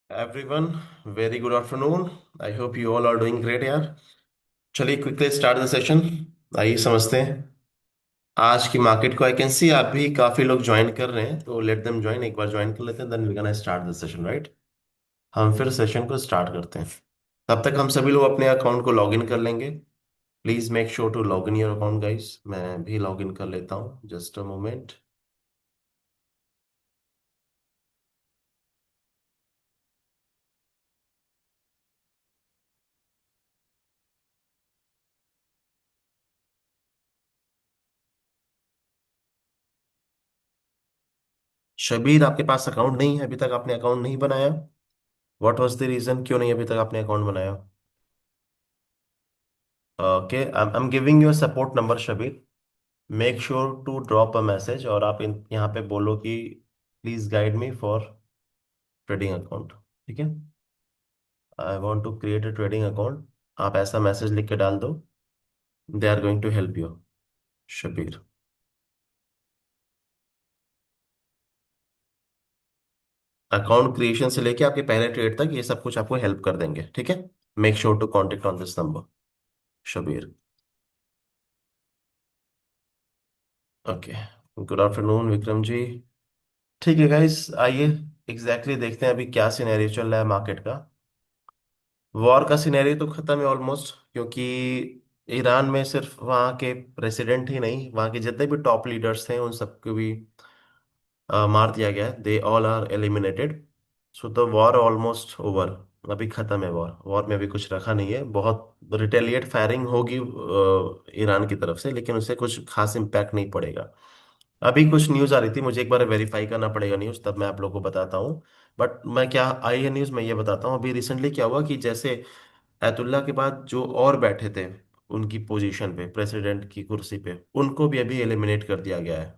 Everyone, very good afternoon. I hope you all are doing great यार। चलिए quickly start the session. आइए समझते हैं आज की मार्केट को। आई कैन सी आप भी काफी लोग ज्वाइन कर रहे हैं, तो लेट देम ज्वाइन। एक बार ज्वाइन कर लेते हैं, then we can start the session, right. हम फिर सेशन को स्टार्ट करते हैं। तब तक हम सभी लोग अपने अकाउंट को लॉग इन कर लेंगे। Please make sure to log in your account guys. मैं भी लॉग इन कर लेता हूँ, जस्ट अ मोमेंट। शबीर, आपके पास अकाउंट नहीं है अभी तक? आपने अकाउंट नहीं बनाया? व्हाट वाज द रीजन, क्यों नहीं अभी तक आपने अकाउंट बनाया? Okay, I am giving you support number Shabir. Make sure to drop a message और आप यहाँ पे बोलो कि please guide me for trading account. ठीक है, I want to create a trading account. आप ऐसा मैसेज लिख के डाल दो। They are going to help you. Shabir, account creation से लेके आपके पहले ट्रेड तक ये सब कुछ आपको हेल्प कर देंगे, ठीक है। Make sure to contact on this number. Shabir, okay. Good afternoon Vikram ji. ठीक है गाइस, आइए देखते हैं अभी क्या सिनेरियो चल रहा है मार्केट का। वॉर का सिनेरियो तो खत्म है ऑलमोस्ट, क्योंकि ईरान में सिर्फ वहाँ के प्रेसिडेंट ही नहीं, वहाँ के जितने भी टॉप लीडर्स थे उन सबको भी मार दिया गया है। They all are eliminated. So the war almost over. अभी खत्म है वॉर। वॉर में अभी कुछ रखा नहीं है। बहुत रिटेलिएट फायरिंग होगी ईरान की तरफ से, लेकिन उससे कुछ खास इम्पैक्ट नहीं पड़ेगा। अभी कुछ न्यूज आ रही थी, मुझे एक बार वेरीफाई करना पड़ेगा न्यूज, तब मैं आप लोगों को बताता हूँ। बट मैं क्या आई है न्यूज, मैं ये बताता हूँ। अभी रिसेंटली क्या हुआ कि जैसे अयतुल्ला के बाद जो और बैठे थे उनकी पोजीशन पे, प्रेसिडेंट की कुर्सी पे, उनको भी अभी एलिमिनेट कर दिया गया है।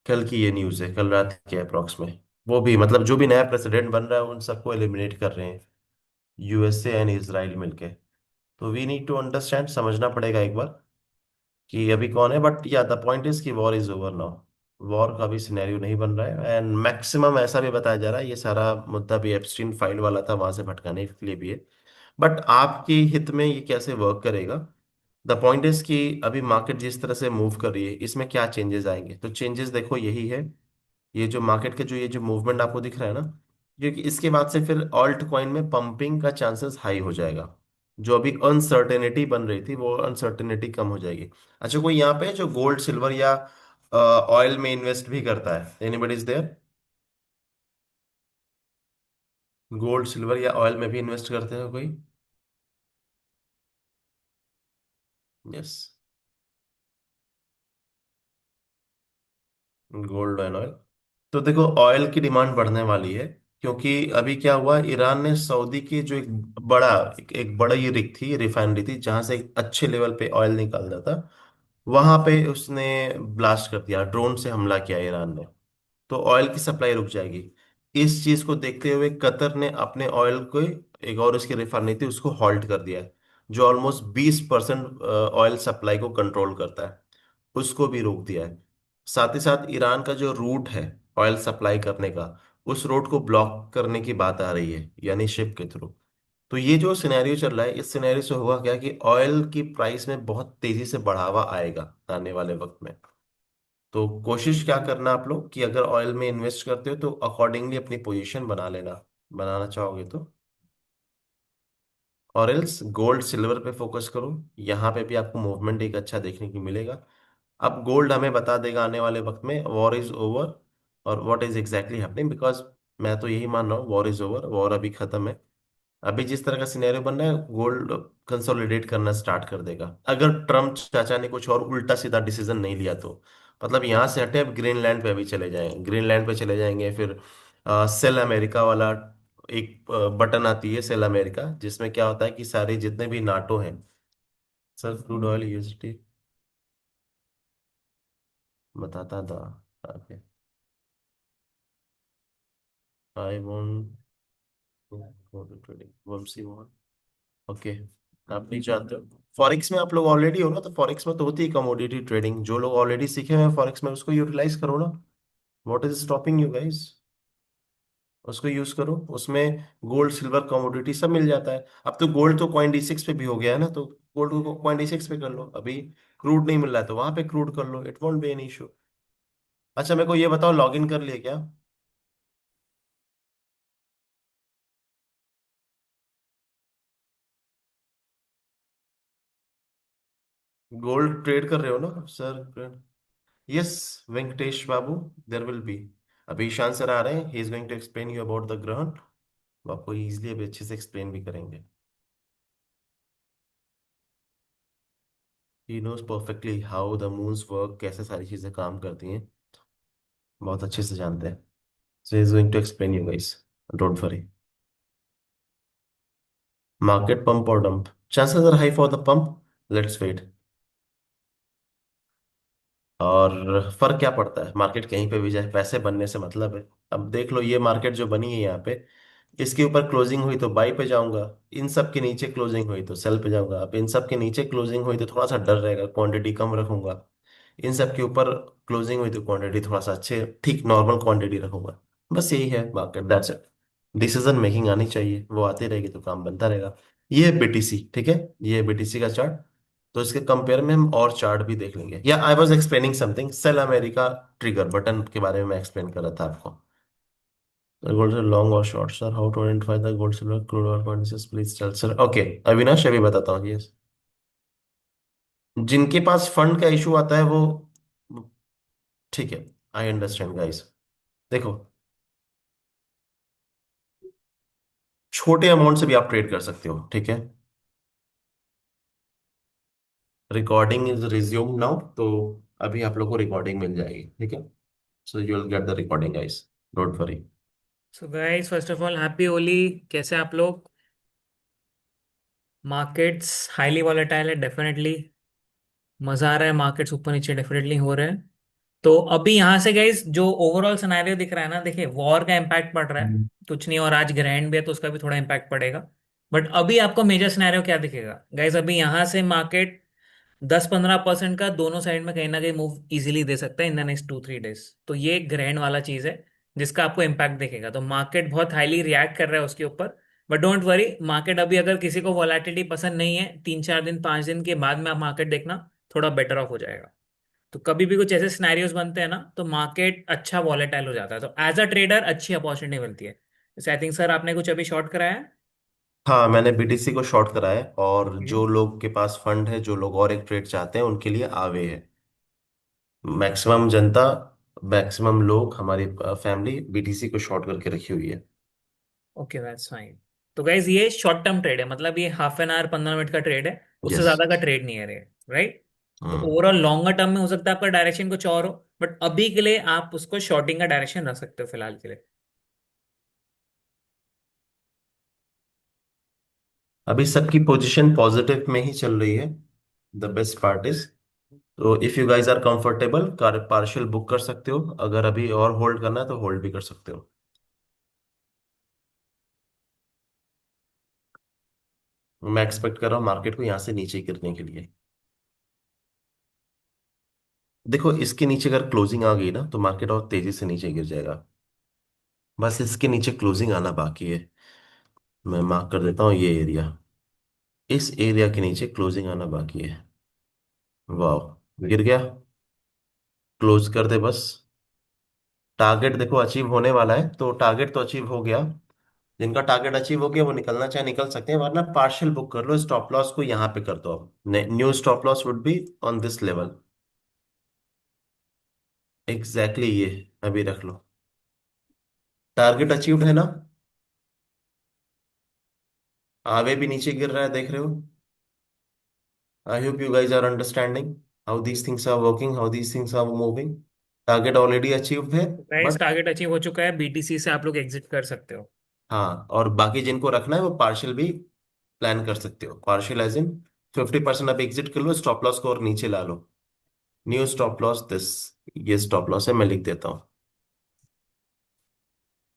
कल की ये न्यूज़ है, कल रात के अप्रॉक्स में। वो भी मतलब जो भी नया प्रेसिडेंट बन रहा है उन सबको एलिमिनेट कर रहे हैं, यूएसए एंड इजराइल मिलके। तो वी नीड टू अंडरस्टैंड, समझना पड़ेगा एक बार कि अभी कौन है। बट या द पॉइंट इज कि war is over now. War का भी सिनेरियो नहीं बन रहा है, एंड मैक्सिमम ऐसा भी बताया जा रहा है ये सारा मुद्दा भी एप्स्टीन फाइल वाला था, वहां से भटकाने के लिए भी है। बट आपके हित में ये कैसे वर्क करेगा? द पॉइंट इज कि अभी मार्केट जिस तरह से मूव कर रही है, इसमें क्या चेंजेस आएंगे? तो चेंजेस देखो यही है। ये जो मार्केट का जो ये जो मूवमेंट आपको दिख रहा है ना, क्योंकि इसके बाद से फिर ऑल्ट कॉइन में पंपिंग का चांसेस हाई हो जाएगा। जो अभी अनसर्टेनिटी बन रही थी वो अनसर्टेनिटी कम हो जाएगी। अच्छा, कोई यहाँ पे है जो गोल्ड सिल्वर या ऑयल में इन्वेस्ट भी करता है? Anybody is there? Gold silver या ऑयल में भी इन्वेस्ट करते हो कोई? Yes, gold and oil. तो देखो, ऑयल की डिमांड बढ़ने वाली है, क्योंकि अभी क्या हुआ, ईरान ने सऊदी की जो एक बड़ा ये रिग थी, रिफाइनरी थी, जहां से एक अच्छे लेवल पे ऑयल निकलता था, वहां पे उसने ब्लास्ट कर दिया, ड्रोन से हमला किया ईरान ने। तो ऑयल की सप्लाई रुक जाएगी। इस चीज को देखते हुए कतर ने अपने ऑयल को, एक और इसकी रिफाइनरी थी उसको हॉल्ट कर दिया है, जो ऑलमोस्ट 20% ऑयल सप्लाई को कंट्रोल करता है, उसको भी रोक दिया है। साथ ही साथ ईरान का जो रूट है ऑयल सप्लाई करने का, उस रूट को ब्लॉक करने की बात आ रही है, यानी शिप के थ्रू। तो ये जो सिनेरियो चल रहा है, इस सिनेरियो से होगा क्या कि ऑयल की प्राइस में बहुत तेजी से बढ़ावा आएगा आने वाले वक्त में। तो कोशिश क्या करना आप लोग कि अगर ऑयल में इन्वेस्ट करते हो तो अकॉर्डिंगली अपनी पोजीशन बना लेना, बनाना चाहोगे तो। और एल्स गोल्ड सिल्वर पे फोकस करो। यहाँ पे भी आपको मूवमेंट एक अच्छा देखने की मिलेगा। अब गोल्ड हमें बता देगा आने वाले वक्त में वॉर इज ओवर और what is exactly happening, because मैं तो यही मान रहा हूँ वॉर इज ओवर, वॉर अभी खत्म है। अभी जिस तरह का सिनेरियो बन रहा है, गोल्ड कंसोलिडेट करना स्टार्ट कर देगा, अगर ट्रम्प चाचा ने कुछ और उल्टा सीधा डिसीजन नहीं लिया तो। मतलब यहाँ से हटे, अब ग्रीनलैंड पे अभी चले जाएंगे, ग्रीनलैंड पे चले जाएंगे, फिर सेल अमेरिका वाला एक बटन आती है, सेल अमेरिका, जिसमें क्या होता है कि सारे जितने भी नाटो हैं। सर क्रूड ऑयल यूएसडी बताता था। Okay, I want to trading Vamshi one. Okay, आप नहीं जानते हो फॉरेक्स में, आप लोग ऑलरेडी हो ना, तो फॉरेक्स में तो होती है कमोडिटी ट्रेडिंग। जो लोग ऑलरेडी सीखे हुए हैं फॉरेक्स में, उसको यूटिलाइज करो ना। What is stopping you guys? उसको यूज करो, उसमें गोल्ड सिल्वर कमोडिटी सब मिल जाता है। अब तो गोल्ड तो .6 पे भी हो गया है ना, तो गोल्ड को .6 पे कर लो अभी। क्रूड नहीं मिल रहा है तो वहां पे क्रूड कर लो, it won't be an issue. अच्छा मेरे को ये बताओ, लॉगिन कर लिए क्या? गोल्ड ट्रेड कर रहे हो ना sir? Yes Venkatesh Babu, there will be. अभी ईशान सर आ रहे हैं, he is going to explain you about the ग्रहण। वो आपको इजीली अभी अच्छे से एक्सप्लेन भी करेंगे। He knows perfectly how the moons work, कैसे सारी चीजें काम करती हैं, बहुत अच्छे से जानते हैं। So he is going to explain you guys, don't worry. Market pump और dump, chances are high for the pump, let's wait. और फर्क क्या पड़ता है, मार्केट कहीं पे भी जाए, पैसे बनने से मतलब है। अब देख लो ये मार्केट जो बनी है यहाँ पे, इसके ऊपर क्लोजिंग हुई तो बाई पे जाऊंगा, इन सब के नीचे क्लोजिंग हुई तो सेल पे जाऊंगा। अब इन सब के नीचे क्लोजिंग हुई तो थोड़ा सा डर रहेगा, क्वांटिटी कम रखूंगा। इन सब के ऊपर क्लोजिंग हुई तो क्वांटिटी थोड़ा सा अच्छे ठीक नॉर्मल क्वांटिटी रखूंगा। बस यही है market, that's it. Decision making आनी चाहिए, वो आती रहेगी तो काम बनता रहेगा। ये है बीटीसी, ठीक है, ये है बीटीसी का चार्ट। तो इसके कंपेयर में हम और चार्ट भी देख लेंगे। या I was explaining something, sell America trigger button के बारे में मैं एक्सप्लेन कर रहा था आपको। गोल्ड लॉन्ग और short sir, how to identify the gold silver crude oil points, please tell sir. Okay, Avinash अभी बताता हूँ। यस, जिनके पास फंड का इशू आता है वो, ठीक है, आई अंडरस्टैंड गाइस। देखो, छोटे अमाउंट से भी आप ट्रेड कर सकते हो, ठीक है। रिकॉर्डिंग इज रिज्यूम नाउ, तो अभी आप लोग को रिकॉर्डिंग मिल जाएगी, ठीक है। So you will get the recording guys, don't worry. So guys, first of all happy Holi. कैसे आप लोग? मार्केट्स हाईली वॉलेटाइल है डेफिनेटली। मजा आ रहा है, मार्केट्स ऊपर नीचे डेफिनेटली हो रहे हैं। तो अभी यहाँ से गाइस जो ओवरऑल सिनेरियो दिख रहा है ना, देखिए वॉर का इम्पैक्ट पड़ रहा है। हम्म। कुछ नहीं, और आज ग्रैंड भी है तो उसका भी थोड़ा इम्पैक्ट पड़ेगा। बट अभी आपको मेजर सिनेरियो क्या दिखेगा गाइस? अभी यहाँ से मार्केट 10-15% का दोनों साइड में कहीं ना कहीं मूव इजीली दे सकता है इन द नेक्स्ट 2-3 डेज। तो ये एक ग्रैंड वाला चीज है जिसका आपको इम्पैक्ट दिखेगा। तो मार्केट बहुत हाईली रिएक्ट कर रहा है उसके ऊपर। बट डोंट वरी, मार्केट अभी अगर किसी को वॉलेटिलिटी पसंद नहीं है, 3-4 दिन 5 दिन के बाद में आप मार्केट देखना, थोड़ा बेटर ऑफ हो जाएगा। तो कभी भी कुछ ऐसे सिनेरियोज बनते हैं ना, तो मार्केट अच्छा वॉलेटाइल हो जाता है, तो एज अ ट्रेडर अच्छी अपॉर्चुनिटी मिलती है। जैसे आई थिंक सर आपने कुछ अभी शॉर्ट कराया है। हाँ मैंने बीटीसी को शॉर्ट करा है, और जो लोग के पास फंड है, जो लोग और एक ट्रेड चाहते हैं, उनके लिए आवे है। मैक्सिमम जनता, मैक्सिमम लोग, हमारी फैमिली बीटीसी को शॉर्ट करके रखी हुई है। Okay, that's fine. तो गाइज ये शॉर्ट टर्म ट्रेड है, मतलब ये हाफ एन आवर 15 मिनट का ट्रेड है। उससे यस। ज्यादा का ट्रेड नहीं है, राइट? तो हम्म। ओवरऑल लॉन्गर टर्म में हो सकता है आपका डायरेक्शन कुछ और हो, बट अभी के लिए आप उसको शॉर्टिंग का डायरेक्शन रख सकते हो फिलहाल के लिए। अभी सबकी पोजीशन पॉजिटिव में ही चल रही है, द बेस्ट पार्ट इज। तो if you guys are comfortable, partial book कर सकते हो, अगर अभी और होल्ड करना है तो होल्ड भी कर सकते हो। मैं एक्सपेक्ट कर रहा हूँ मार्केट को यहाँ से नीचे गिरने के लिए। देखो इसके नीचे अगर क्लोजिंग आ गई ना, तो मार्केट और तेजी से नीचे गिर जाएगा। बस इसके नीचे क्लोजिंग आना बाकी है। मैं मार्क कर देता हूँ ये एरिया, इस एरिया के नीचे क्लोजिंग आना बाकी है। वाह, गिर गया। क्लोज कर दे बस। टारगेट देखो अचीव होने वाला है, तो टारगेट तो अचीव हो गया। जिनका टारगेट अचीव हो गया वो निकलना चाहे निकल सकते हैं, वरना पार्शियल बुक कर लो। स्टॉप लॉस को यहाँ पे कर दो। अब new stop loss would be on this level. Exactly ये अभी रख लो। टारगेट अचीव्ड है ना? आगे भी नीचे गिर रहा है, देख रहे हो? I hope you guys are understanding how these things are working, how these things are moving. Target already achieved है। गाइस बट टारगेट अचीव हो चुका है, बीटीसी से आप लोग एग्जिट कर सकते हो। हाँ, और बाकी जिनको रखना है वो पार्शियल भी प्लान कर सकते हो। पार्शियल एज इन 50% आप एग्जिट कर लो, स्टॉप लॉस को और नीचे ला लो। न्यू स्टॉप लॉस दिस, ये स्टॉप लॉस है, मैं लिख देता हूँ।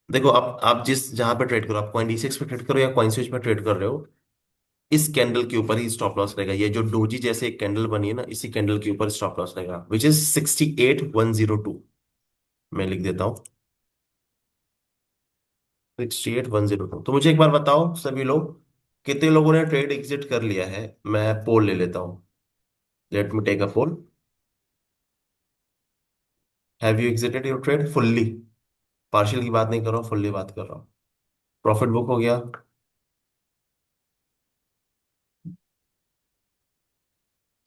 देखो आप जिस जहां पे ट्रेड करो, आप कॉइन डी6 पे ट्रेड करो या कॉइन स्विच पे ट्रेड कर रहे हो, इस कैंडल के ऊपर ही स्टॉप लॉस रहेगा। ये जो डोजी जैसे एक कैंडल बनी है ना, इसी कैंडल के ऊपर स्टॉप लॉस रहेगा, विच इज 68,102। मैं लिख देता हूँ। 68,102। तो मुझे एक बार बताओ सभी लोग, कितने लोगों ने ट्रेड एग्जिट कर लिया है? मैं पोल ले लेता हूँ। Let me take a poll. Have you exited your trade fully? Partial की बात नहीं कर रहा हूँ, फुल्ली बात कर रहा हूँ। प्रॉफिट बुक हो गया?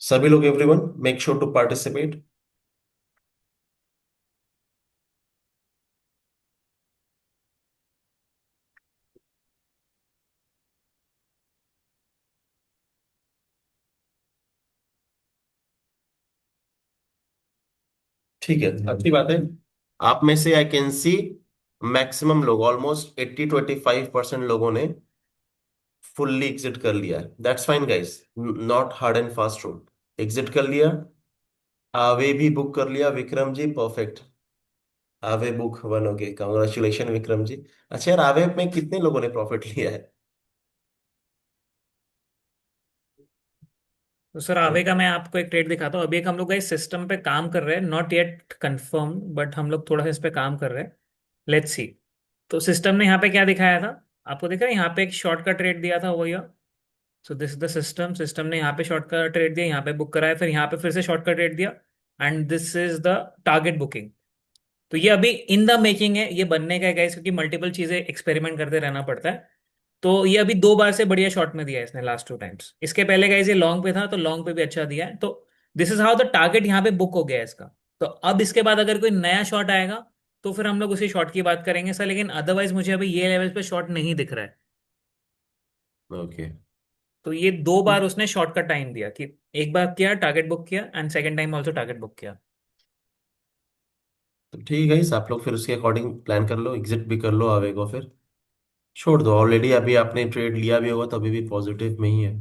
सभी लोग, everyone make sure to participate. ठीक है, अच्छी बात है। आप में से आई कैन सी मैक्सिमम लोग, ऑलमोस्ट 80-25% लोगों ने फुल्ली एग्जिट कर लिया है। That's fine guys, not hard and fast rule. Exit कर लिया। आवे भी बुक कर लिया विक्रम जी, परफेक्ट। आवे बुक वन हो गए, कॉन्ग्रेचुलेशन विक्रम जी। अच्छा यार, आवे में कितने लोगों ने प्रॉफिट लिया है? तो सर आवे का मैं आपको एक ट्रेड दिखाता हूँ। अभी एक हम लोग इस सिस्टम पे काम कर रहे हैं, नॉट येट कंफर्म, बट हम लोग थोड़ा सा इस पे काम कर रहे हैं। Let's see. तो सिस्टम ने यहाँ पे क्या दिखाया था? आपको दिख रहा है यहाँ पे एक शॉर्ट का ट्रेड दिया था, वही। सो this is the system. System ने यहाँ पे शॉर्ट का ट्रेड दिया, यहाँ पे बुक कराया, फिर यहाँ पे फिर से शॉर्ट का ट्रेड दिया। And this is the target booking. तो ये अभी इन द मेकिंग है, ये बनने का है गाइस, क्योंकि मल्टीपल चीजें एक्सपेरिमेंट करते रहना पड़ता है। तो ये अभी दो बार से बढ़िया शॉट में दिया है इसने, लास्ट 2 टाइम्स। इसके पहले गाइस ये लॉन्ग पे था, तो लॉन्ग पे भी अच्छा दिया है। तो this is how the target यहाँ पे बुक हो गया है इसका। तो अब इसके बाद अगर कोई नया शॉट आएगा तो फिर हम लोग उसी शॉट की बात करेंगे सर, लेकिन अदरवाइज मुझे अभी ये लेवल पे शॉट नहीं दिख रहा है। ओके। तो ये दो बार उसने शॉर्ट का टाइम दिया कि एक बार किया टारगेट बुक किया, and second time also target book किया। तो ठीक है आप लोग फिर उसके अकॉर्डिंग प्लान कर लो, एग्जिट भी कर लो आवे को, फिर छोड़ दो। ऑलरेडी अभी आपने ट्रेड लिया भी होगा तो अभी भी पॉजिटिव में ही है।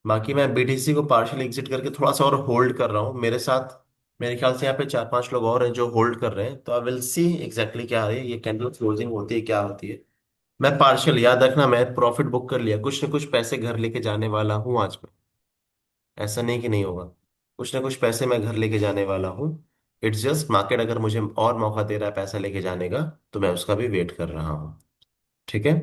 बाकी मैं बीटीसी को पार्शियल एग्जिट करके थोड़ा सा और होल्ड कर रहा हूँ मेरे साथ। मेरे ख्याल से यहाँ पे 4-5 लोग और हैं जो होल्ड कर रहे हैं, तो आई विल सी एग्जैक्टली क्या है, ये कैंडल क्लोजिंग होती है क्या होती है। मैं पार्शियल, याद रखना, मैं प्रॉफिट बुक कर लिया, कुछ ना कुछ पैसे घर लेके जाने वाला हूँ आज में। ऐसा नहीं कि नहीं होगा, कुछ ना कुछ पैसे मैं घर लेके जाने वाला हूँ। इट्स जस्ट मार्केट अगर मुझे और मौका दे रहा है पैसा लेके जाने का, तो मैं उसका भी वेट कर रहा हूँ। ठीक है।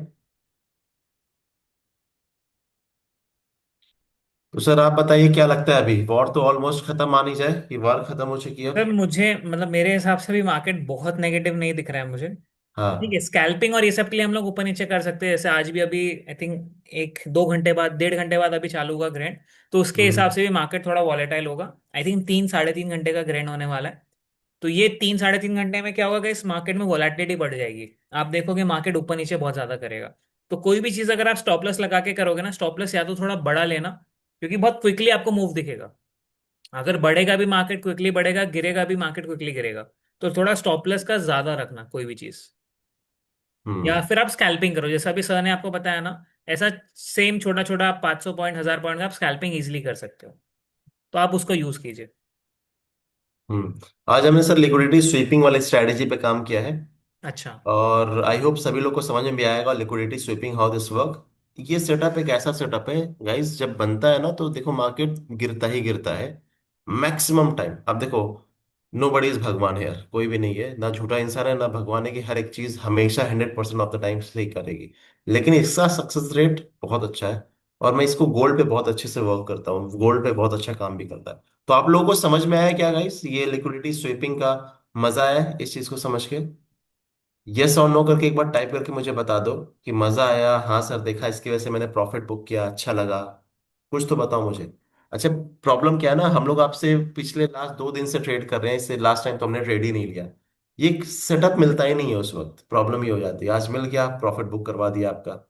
तो सर आप बताइए क्या लगता है, अभी वॉर तो ऑलमोस्ट खत्म मानी जाए कि वॉर खत्म हो चुकी है अब? सर मुझे मतलब मेरे हिसाब से भी मार्केट बहुत नेगेटिव नहीं दिख रहा है मुझे। ठीक है, हाँ। स्कैल्पिंग और ये सब के लिए हम लोग ऊपर नीचे कर सकते हैं, जैसे आज भी अभी आई थिंक 1-2 घंटे बाद, 1.5 घंटे बाद अभी चालू होगा ग्रैंड। तो उसके हिसाब हम्म। से भी मार्केट थोड़ा वॉलेटाइल होगा। आई थिंक 3-3.5 घंटे का ग्रैंड होने वाला है। तो ये 3-3.5 घंटे में क्या होगा कि इस मार्केट में वॉलेटिलिटी बढ़ जाएगी। आप देखोगे मार्केट ऊपर नीचे बहुत ज्यादा करेगा। तो कोई भी चीज अगर आप स्टॉप लॉस लगा के करोगे ना, स्टॉप लॉस या तो थोड़ा बड़ा लेना, क्योंकि बहुत क्विकली आपको मूव दिखेगा। अगर बढ़ेगा भी मार्केट क्विकली बढ़ेगा, गिरेगा भी मार्केट क्विकली गिरेगा। तो थोड़ा स्टॉप लॉस का ज्यादा रखना कोई भी चीज। या हम्म। फिर आप स्कैल्पिंग करो, जैसा अभी सर ने आपको बताया ना। ऐसा सेम छोटा छोटा आप 500 पॉइंट, 1000 पॉइंट का आप स्कैल्पिंग इजीली कर सकते हो। तो आप उसको यूज कीजिए। आज हमने सर लिक्विडिटी स्वीपिंग वाले स्ट्रेटेजी पे काम किया है। अच्छा। और आई होप सभी लोग को समझ में भी आएगा liquidity sweeping how this work. ये सेटअप एक ऐसा सेटअप है गाइस, जब बनता है ना तो देखो मार्केट गिरता ही गिरता है मैक्सिमम टाइम। अब देखो, नो बडी इज भगवान है यार, कोई भी नहीं है, ना झूठा इंसान है ना भगवान है कि हर एक चीज हमेशा 100% ऑफ द टाइम सही करेगी। लेकिन इसका सक्सेस रेट बहुत अच्छा है। और मैं इसको गोल्ड पे बहुत अच्छे से वर्क करता हूँ, गोल्ड पे बहुत अच्छा काम भी करता है। तो आप लोगों को समझ में आया क्या गाइस, ये लिक्विडिटी स्वीपिंग का मजा आया इस चीज को समझ के? यस और नो करके एक बार टाइप करके मुझे बता दो कि मजा आया, हाँ सर देखा इसकी वजह से मैंने प्रॉफिट बुक किया, अच्छा लगा। कुछ तो बताओ मुझे। अच्छा, प्रॉब्लम क्या है ना, हम लोग आपसे पिछले लास्ट 2 दिन से ट्रेड कर रहे हैं, इससे लास्ट टाइम तो हमने ट्रेड ही नहीं लिया। ये सेटअप मिलता ही नहीं है, उस वक्त प्रॉब्लम ही हो जाती है। आज मिल गया, प्रॉफिट बुक करवा दिया आपका।